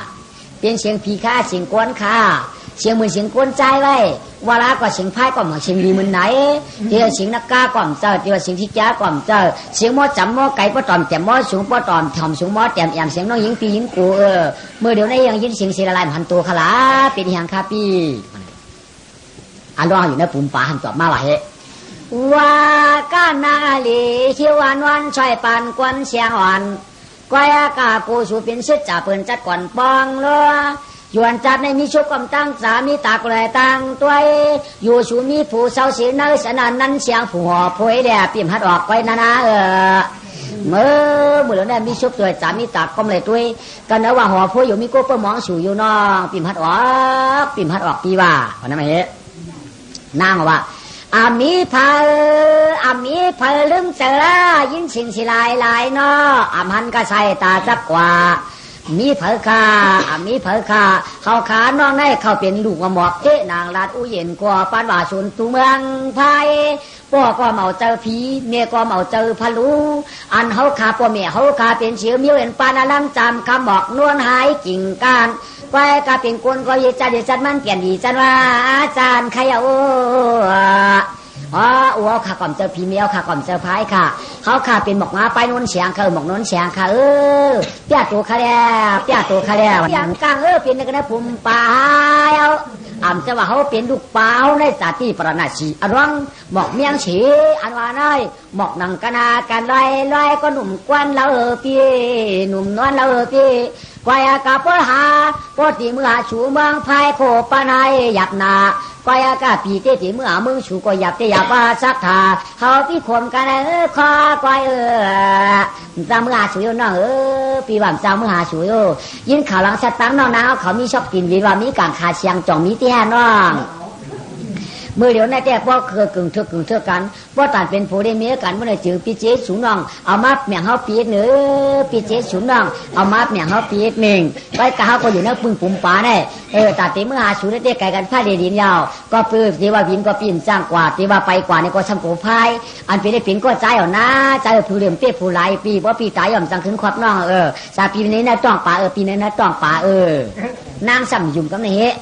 เป็นเสียงผีข้าเสียงกวนข้าเสียงมือเสียงกวนใจไว้เวลาก็เสียงพายก็เหมือนเสียงดีมันไหนเดี๋ยวเสียงนักกาก่อมเจอเดี๋ยวเสียงที่จ้าก่อมเจอเสียงหม้อจำหม้อไก่ป้อตอมแต่หม้อสูงป้อตอมถ่อมสูงหม้อแต้มแอมเสียงน้องยิงปียิงกูเมื่อเดี๋ยวนี้ยังยินเสียงเสียละลายหันตัวขลาเป็นอย่างข้าปีรออยู่ในปุ่มป่าหันตอบมาว่าเฮว่ากานาลีเขียววันช่วยปันกวนเสียงอ่อนก้อยอากาปูสูเป็นเสจ่าเปิ่นจัดก่อนปองลัวยวนจัดในมีชุกกำตั้งสามีตากลายตั้งตัวอยู่สูมีผู้เศร้าเสียงนั้นสนานนั้นเสียงผู้หอพวยแดดปิ่มหัดออกไปนาเมื่อแล้วเนี่ยมีชุบตัวสามีตากก็เลยตัวกันนะว่าหอพวยอยู่มีกู้เปิ้มองสู่อยู่น้องปิ่มหัดออกปีว่าเพราะนั้นเฮ้นางว่าอามีเพลลืมเจอยินสิ่งสิลายเนาะอามันก็ใส่ตาจักกว่ามีเพลคาเขาขาน้องได้เขาเป็นลูกหมอกเจ๊นางลาดอุเย็นกว่าปานว่าชนตุเมืองไทยพ่อก็เมาเจอผีเมียก็เมาเจอพลูอันเขาขาพ่อเมียเขาขาเป็นเฉียวเมียวเห็นปานอลังจำคำบอกนวลหายกิ่งการไปก็เป็นคนก็เยจัดมันเปลี่ยนดีจันว่าอาจารย์ขยะ อัวข้าก่อมเจอผีเมียวข้าก่อมเจอพายค่ะเขาข้าเป็นหมอกมาไปนู้นเสียงเขาหมอกนู้นเสียงค่ะเปี้ยตัวข้าแล้วเปี้ยตัวข้าแล้วอย่างกลางเป็นกันนะผมป่าอ่ำจะว่าเขาเป็นลูกเปล่าในสาติปรณาชีอันวังหมอกเมียงฉีอันว่าน้อยหมอกนังกนาการลอยก็หนุ่มกวนเราพี่หนุ่มนวลเราพี่กวายกับปหาปตีมือหาชูเมืองไผ่โคปนายหยับหนากวายกับปีเตตีมือหามึงชูก็หยับเตหยับว่าสักถาเขาพี่ข่มกันคอกวายจำมือหาชูอยู่น้องปีบ่ำจำมือหาชูอยู่ยินข่าวหลังสตังน้องนะเขามีชอบกินวีว่ามีกางคาเชียงจ่องมีเตี้ยน้องเมื่อเดี๋ยวในแต่พ่อเคยกึ่งเท่ากันพ่อต่างเป็นผู้ได้เมียกันเมื่อไหร่จือปีเจสูงน้องเอามาเมียงเขาปีเนื้อปีเจสูงน้องเอามาเมียงเขาปีเม่งไปกะเขาก็อยู่ในปึ้งปุ่มป่าเนี่ยตาตีเมื่อหาสูได้ไก่กันผ้าเดียดินยาวก็ปื้มตีว่าวินก็ปีนจ้างกว่าตีว่าไปกว่าเนี่ยก็ช่างโกพายอันเป็นได้ปีนก็ใจเอาหน้าใจผู้เหลี่ยมเตี้ยผู้ไหลปีว่าปีตายย่อมจังขึ้นควับน้องสาปีนี้นะจ้องป่าปีนี้นะจ้องป่านางสัมยุ่มกับนี่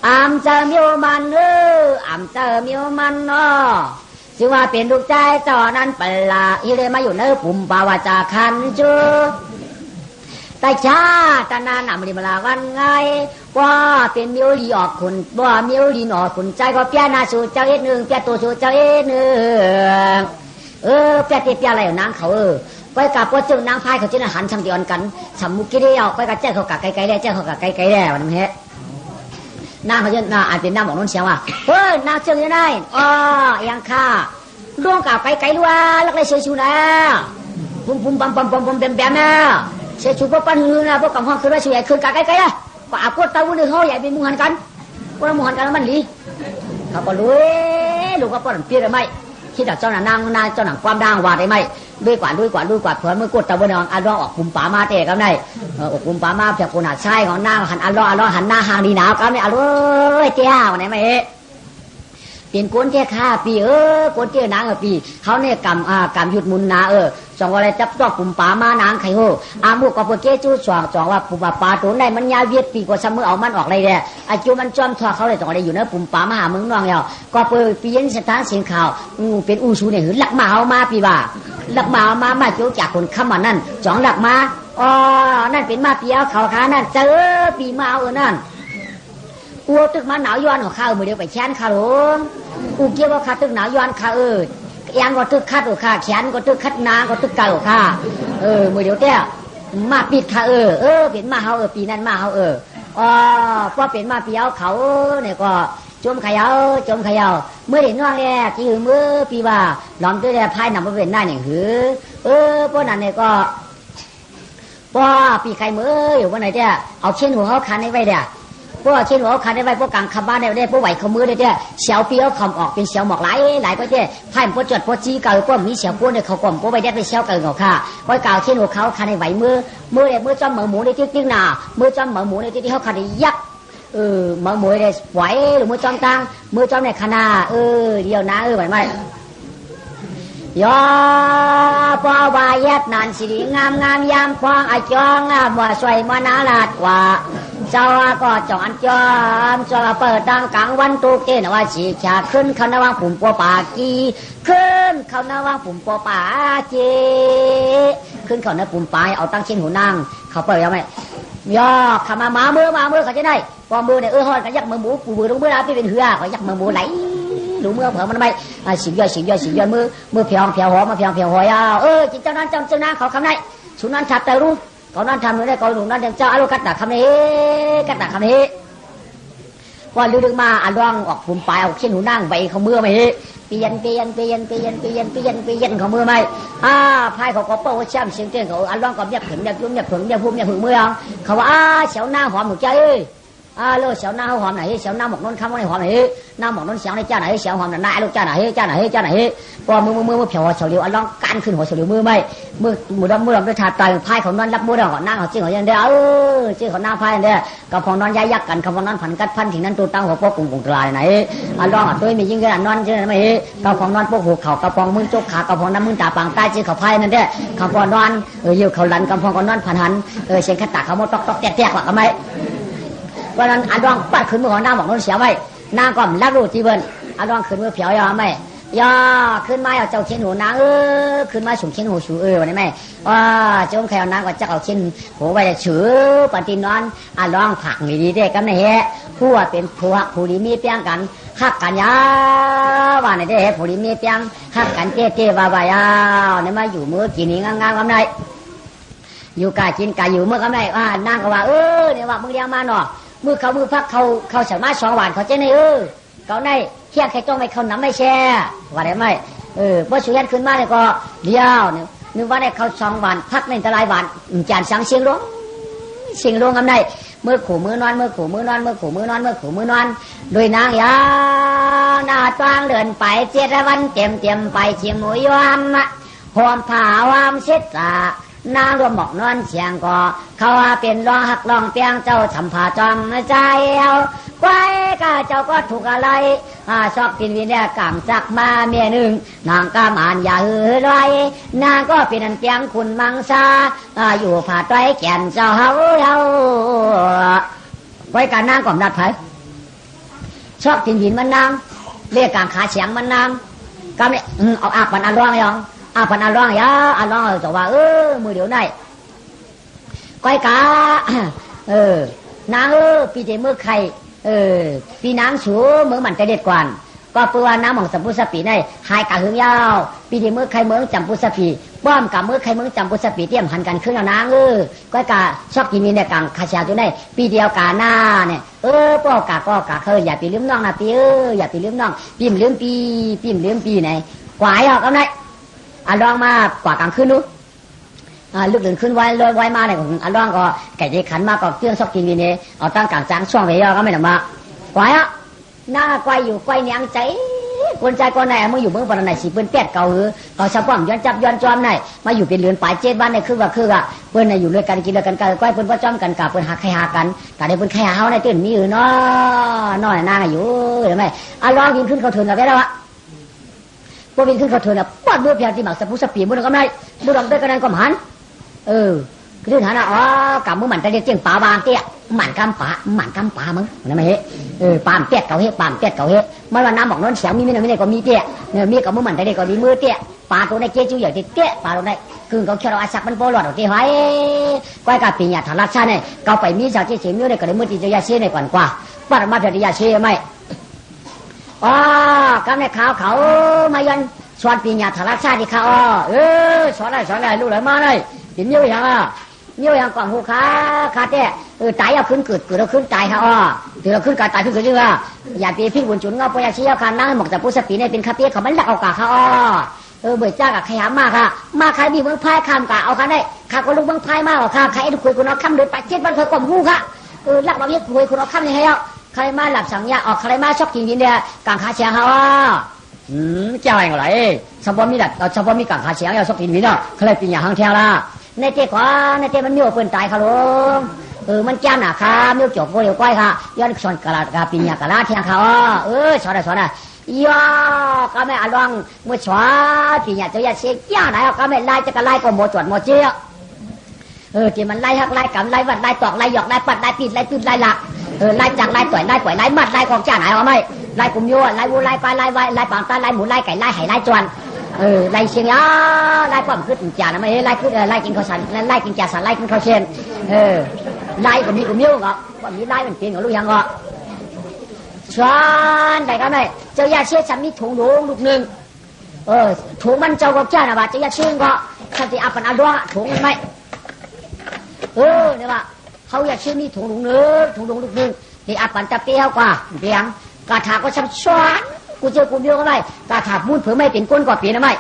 อำเจอมิวมันอำเจอมิวมันชื่อว่าเป็นลูกใจเจ้านั้นเปล่าอีเลยมาอยู่ในปุ่มปาวาจาคันจูแต่ชาตนานำริมาลาวันไงว่าเป็นมิวลีออกคุณว่ามิวลีออกคุณใจก็เปียนาสูเจ้าเอ็ดหนึ่งเปียตัวสูเจ้าเอ็ดหนึ่งเปียเปียอะไรนางเขาไปกับพ่อเจ้านางพายเขาจะหันช่างเดียวกันสำมุกิเดียวไปกับเจ้าเขากะไกลๆได้เจ้าเขากะไกลๆได้วันนี้นางเขาจะอาจเป็นนางบอกน้องเสียงว่านางเชื่อยังไงยังข้าดวงกับไก่ๆด้วยลักเลยเสียชูนะปุ่มปั๊มแบมนะเสียชูพวกปั้นหือนะพวกกำห้องคือว่าชูใหญ่คือกับไก่ๆนะก็อาพวกตาวุ้นเขาใหญ่เป็นมุหันกันพวกมุหันกันมันดีเขาก็รู้ลูกก็ป้อนเปี้ยได้ไหมคิดว่าเจ้าหน้านางเจ้าหน้าความด่างวาดได้ไหมด้วยกว่าเผื่อเมื่อกดตะวันออกอันร้องออกปุ่มป่ามาเตะกันได้ออกปุ่มป่ามาเพียงคนหาใช่ของนางหันอันร้องหันหน้าหางดีหนาวกันเนี่ยอันร้อยเจ้าไหนไม่เป็นก้นเจ้าข้าปีก้นเจ้านางปีเขาเนี่ยกำหยุดมุนนาสองอะไรจับตัวปุ่มป่ามานางไข่โหอามุกกับพวกเจ้าจู้จองว่าปุ่มป่าตัวไหนมันยาเวียดปีกว่าซ้ำมือเอามันออกเลยเนี่ยอาจูมันจอมทอเขาเลยสองอะไรอยู่นะปุ่มป่ามาหามึงน้องเนี่ยก็เปิดปีนสถานเสียงข่าวเป็นอูชูเนี่ยหือหลักมาเอามาปีบ่าหลักมาเจ้าจากคนข้ามานั่นจองหลักมานั่นเป็นมาเปียวเขาขานั่นเจอปีมาเอานั่นอูตึกมาหนาวย้อนของข้ามือเดียวไปแขนข้าหลงอูเกี่ยวกับข้าตึกหนาวย้อนข้ายังก็ตึกคัดข้าแขนก็ตึกคัดนาก็ตึกเก่าข้ามือเดียวเต้มาปิดข้าเป็นมาเฮาปีนั้นมาเฮาพอเป็นมาเปียวเขาเนี่ยก็จมขยาวเมื่อเด็กน้องแรกที่เมื่อปีว่าหลอมตัวแรกพายนำมาเป็นหน้าเนี่ยหือพวกนั้นเนี่ยก็พอปีใครเมื่ออยู่วันไหนเต้เอาเช่นหัวเขาคันให้ไว้เด้พวกเช่นหัวคันได้ไว้พวกกลางคำบ้านได้พวกไหวเขามือได้เจ้เสียวเปียวคำออกเป็นเสียวหมอกหลายก็เจ้พ่ายพวกจดพวกจี้เก่าพวกมีเสียวพวกเนี่ยเขากลมพวกไปได้ไปเสียวเก่าเหงาค่ะพวกเก่าเช่นหัวเขาคันได้ไหวมือเนี่ยมือจอมเหมือหมูได้ติ๊กหนามือจอมเหมือหมูได้ที่เขาคันได้ยักเหมือหมูได้ไหวหรือมือจอมตังมือจอมเนี่ยขนาเดียวนะไหวไหมยอปอวายัดนานสิงามยามพองอาจองมัวสวยมัวนาลาดว่าเจ้าก็จอนจอมจะเปิดดังกลางวันตุกเต้นว่าฉีกฉากขึ้นเขาหน้าวังปุ่มปัวป่ากีขึ้นเขาหน้าวังปุ่มปัวป่าเจขึ้นเขาหน้าปุ่มป่าเอาตั้งเช่นหัวนางเขาเปิดยังไงย่อขามาเมื่อเขาจะได้พอมือเนี่ยฮอนกันยักมือหมูปูมือลงมือแล้วเป็นเหือเขายักมือหมูไหลหรือเมื่อเผื่อมันไม่สิบย่อยมือเพียงหัวมาเพียงหัวยาวจิตเจ้านั้นเจ้านั้นเขาคำไหนชุนนั้นฉับแต่รู้เขานั้นทำเลยได้เขาหนุ่มนั้นเจ้าอารมณ์กัดหนักคำนี้พอดึงมาอันร่องออกปุ่มปลายออกเช่นหูนั่งใบเขาเมื่อไม่เปลี่ยนเขาเมื่อไม่พายเขาก็เป่าแช่มเสียงเต้นเขาอันร่องก็ยับถึงยับยุ่มยับถึงยับพุ่มยับผึ่งเมื่อเขาว่าเสียวหน้าหอมหนูใจเลิกเสียวหน้าเขาหอมไหนเสียวหน้าหมกน้นคำว่าไหนหอมไหนหน้าหมกน้นเสียวในเจ้าไหนเสียวหอมไหนลูกเจ้าไหนพอมือเผียวเฉลียวอันร่องการขึ้นหัวเฉลียวมือไม่มือดำด้วยชาตายพายเขานอนรับมือเราก่อนนั่งเขาจริงเขาอย่างเดียวจริงเขาหน้าพายอย่างเดียวกับพองนอนยักกันกับพองนอนผันกัดพันถึงนั้นตัวตั้งหัวโป๊กกุ้งตลายไหนอันร่องตัวมียิ่งกันนอนใช่ไหมกับพองนอนโป๊กหัวเข่ากับพองมือจกขากับพองน้ำมือตาปางใต้จริงเขาพายนั่นเด้อกับพองนอนอยู่เขาลันกับพองก็นอนผันหันเสียงขัดตาเขาโมตอกแตกหลักทำไมวันนั้นอันร่องปัดขึ้นมือของหน้าหมอกน้นเสียไว้หน้าก่อมรับรู้จีเบิ้ลอันร่องขึ้นมือเผียวยาวไม่ ย่อขึ้นมาเอาเจ้าเขียนหูนางขึ้นมาสูงเขียนหูสูวันนี้ไหมว่าจงใครเอานางก็จะเอาเขียนหูไปจะถือปฏินอนร้องผักดีๆได้กันนะเฮะผู้ว่าเป็นผู้ดีมีเปียงกันฮักกันยาว่าในได้ผู้ดีมีเปียงฮักกันเจ๊ๆว่ายาวนี่มาอยู่มือกินนี่งางๆกันไหนอยู่กายกินกายอยู่เมื่อกันไหนนางก็ว่าเนี่ยว่ามึงเลี้ยงมาหนอมือพักเขาสามารถ2 วันเขาเจ๊ในเขาในเที่ยงใครต้องไม่เขาน้ำไม่แช่ว่าได้ไหมพอสุยันขึ้นมาเนี่ยก็เลี้ยวเนี่ยนึกว่าได้เขา2 วันพักในตะไลวันจานสังเสียงร้องกันไหนเมื่อขู่มือนอนโดยนางยาหน้าตางเดินไป7 วันเต็มไปเชียงหมูยวนหอมผ้าวามเช็ดตานางรวมหมอกนอนเสียงก็เขาว่าเป็นร้องหักร้องเปียงเจ้าสัมผาจอมใจเอาไว้ก็เจ้าก็ถูกอะไรชอบกินวินเนี่ยกำจักมาเมียหนึ่งนางก็มานอย่าหือไรนางก็เป็นอันเปียงคุณมังซาอยู่ผาต้อยแก่นเจ้าเฮาไว้การนางก่อมนัดไผชอบกินวินมันนางเรียกกางขาเฉียงมันนางก็ไม่เอาอาปันอันร้องยังพันอันร้องยาอันร้องจะว่ามือเดี๋ยวไหนก้อยกานางปีเจมือไข่ปีนางสูเมืองมันจะเด็ดกว่าก็เปื้อนน้ำของสัมพุสปีในหายกะหึงยาวปีเจมือไข่เมืองจำพุสปีป้อมกับมือไข่เมืองจำพุสปีเตรียมหันกันขึ้นแล้วนางก้อยกาชอบกินมีเนี่ยกังคาชาตัวในปีเดียวกาหน้าเนี่ยป้อกาเคยอย่าปีลืมน้องนะปีอย่าปีลืมน้องปีมลืมปีไหนกวายออกเอาไหนลองมากว่ากลางคืนนู้ลึกหนึ่งขึ้นไว้มาเนี่ยลองก็ไก่เด็กขันมาก็เตื้องซอกกินวีเนี่ยเอาตั้งกลางจ้างช่วงเวียก็ไม่ได้มากวายหน้ากวายอยู่กวายเนียงใจคนใจคนไหนมึงอยู่เมืองปนไหนสิเปิ้นแปดเก่าเขาชาวป้อมย้อนจับย้อนจอมไหนมาอยู่เป็นเรือนป่า7 วันเนี่ยคือว่าเปิ้นอยู่ด้วยกันกินด้วยกันกวายเปิ้นว่าจอมกันกับเปิ้นหาใครหากันแต่ได้เปิ้นใครหาเฮาในตื่นมีเนาะน้อยนางอยู่เห็นไหมลองกินขึ้นเขาถึงกับได้แล้วพอวินขึ้นเขาเถินปอดมือเพียงที่หมักสะพุสปีมือก็ไม่มือดองได้กันนั้นก็หันคือหันกับมือหมันจะเรียกเจียงป่าบางเตี้ยหมันกำป่ามึงนั่นไหมปามเตี้ยเก่าเฮปามเตี้ยเก่าเฮมันว่าน้ำบอกน้นเสียงมีไม่ได้ก็มีเตี้ยเนี่ยมีกับมือหมันจะเรียกก็ดีมือเตี้ยป่าตัวในเจี๊ยจูอย่างเตี้ยป่าตัวในคือเขาเชื่อเราอาศักมันโปรหลอดเอาเตี้ยไว้ก้อยกับปีญาถารักชาเนี่ยเขาไปมีชาวเจี๊ยเสียงมีได้ก็ได้มือที่จะยาเชี่ยในก่อนกว่าปามาเพียรยาเชี่ยไหมก็ในข่าวเขามายันสอนปีญาถารักชาที่เขาสอนอะไรลูกหลานมาเลยเห็นเยอะอย่างกว่างหูขาเต้ตายเอาขึ้นเกิดเอาขึ้นตายเขาถือเราขึ้นการตายขึ้นเกิดยังไงอย่าปีพี่บุญจุนเงาปยาชีเอาคันนั่งหมกแต่ผู้สติเนี่ยเป็นคาเต้เขามันหลักเอากะเขาเบิดจ้ากับขยามากค่ะมาใครมีเมืองพายคำกะเอาคันได้ข้าก็ลูกเมืองพายมากค่ะใครไอ้คุยคุณเอาคำเดินไป7 วันเคยกลมหูค่ะหลักเราเนี่ยคุยคุณเอาคำนี่ให้เอาใครมาหลับสังยาออกใครมาชอบกินยินเดียกางขาเชียงเขาเจ้าอะไรชาวบ้านมีดัดชาวบ้านมีกางขาเชียงชอบกินวินเนาะใครปีญาหางเที่ยวละในเจ๊มันมีเปิ่นตายค่ะลุงมันแก้มหนาค่ะมีจบโวยก้อยค่ะย้อนสอนกะลากะปีญากะลาเที่ยงค่ะสอนย่อก็ไม่อลองเมื่อสอนปีญาจะยาเสียย่าไหนก็ไม่ไล่จะกะไล่ก็โมจวดโมเจี๊ยที่มันไล่หักไล่กำไล่วัดไล่ตอกไล่หยอกไล่ปัดไล่ปิดไล่ตื้นไล่หลักไล่จักไล่ต่อยไล่ปล่อยไล่มัดไล่ของจ้าไหนเอาไหมไล่กลุ่มโย่ไล่วัวไล่ปลาไล่ไว้ไล่ปางตาไล่หมูไล่ไก่ไล่ไห่ไล่จวนไล่เชียงยาไล่ความขึ้นจ่านะไม่ไล่ขึ้นไล่กินข้าวสันไล่กินจ่าสันไล่กินข้าวเชียนไล่กลุ่มนี้กลุ่มโย่ก็ว่ามีไล่มันเป็นของลูกยังก็ชวนได้กันไหมเจ้ายาเชี่ยฉันมีถุงลูกหนึ่งถุงมันเจ้าก็จ้านะว่าเจ้ายาเชี่ยก็ฉันจะเอาปันเอาด้วยถุงมันไหมเนี่ยว่าเขาอยากชื่อนี่ถุงลูกหนึ่งที่อาปันจะเปี้ยวกว่าเปียงกระถาก็ช้ำช้อนกูเจอกูเดียวก็ไม่กระถามุนเผื่อไม่เป็นก้นกว่าเปลี่ยนนะไม่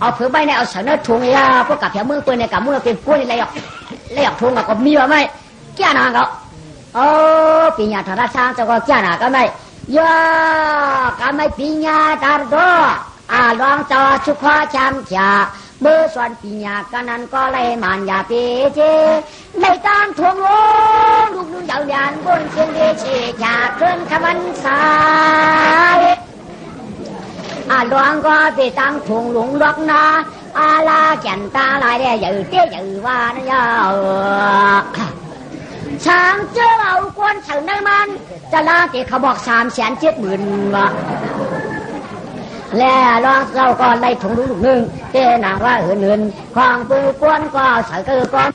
เอาเผื่อไม่เนี่ยเอาฉันเนี่ยถุงเนี่ยพวกกับแถวเมืองเปิดในกับมุนเป็นก้นอะไรหรอกถุงก็มีว่าไม่แก่นาเขาปีญาธาราชาเจ้าก็แก่นาก็ไม่ย่าก็ไม่ปีญาตาโตลองจอชุกข้อจำจ่าเมื่อส่วนปีญากันนั้นก็เลยมันอย่าเปเจในตามทวงลูกนุ่งยาวยานบนเชียงเดชอยากเคลื่อนขมันสายลองก็ไปตั้งทวงหลงล็อกนาลาแก่นตาลายได้อย่าเตี้ยอย่าว่านะยาวช้างเจ้าเอาควนเฉินได้มันจะลาเตะเขาบอก370,000 วะ แล้วลองเจ้าก่อนได้ถุงลูกหนึ่งเจ้นางว่าเหินของปืนกวนก็ใส่เกลือก้อน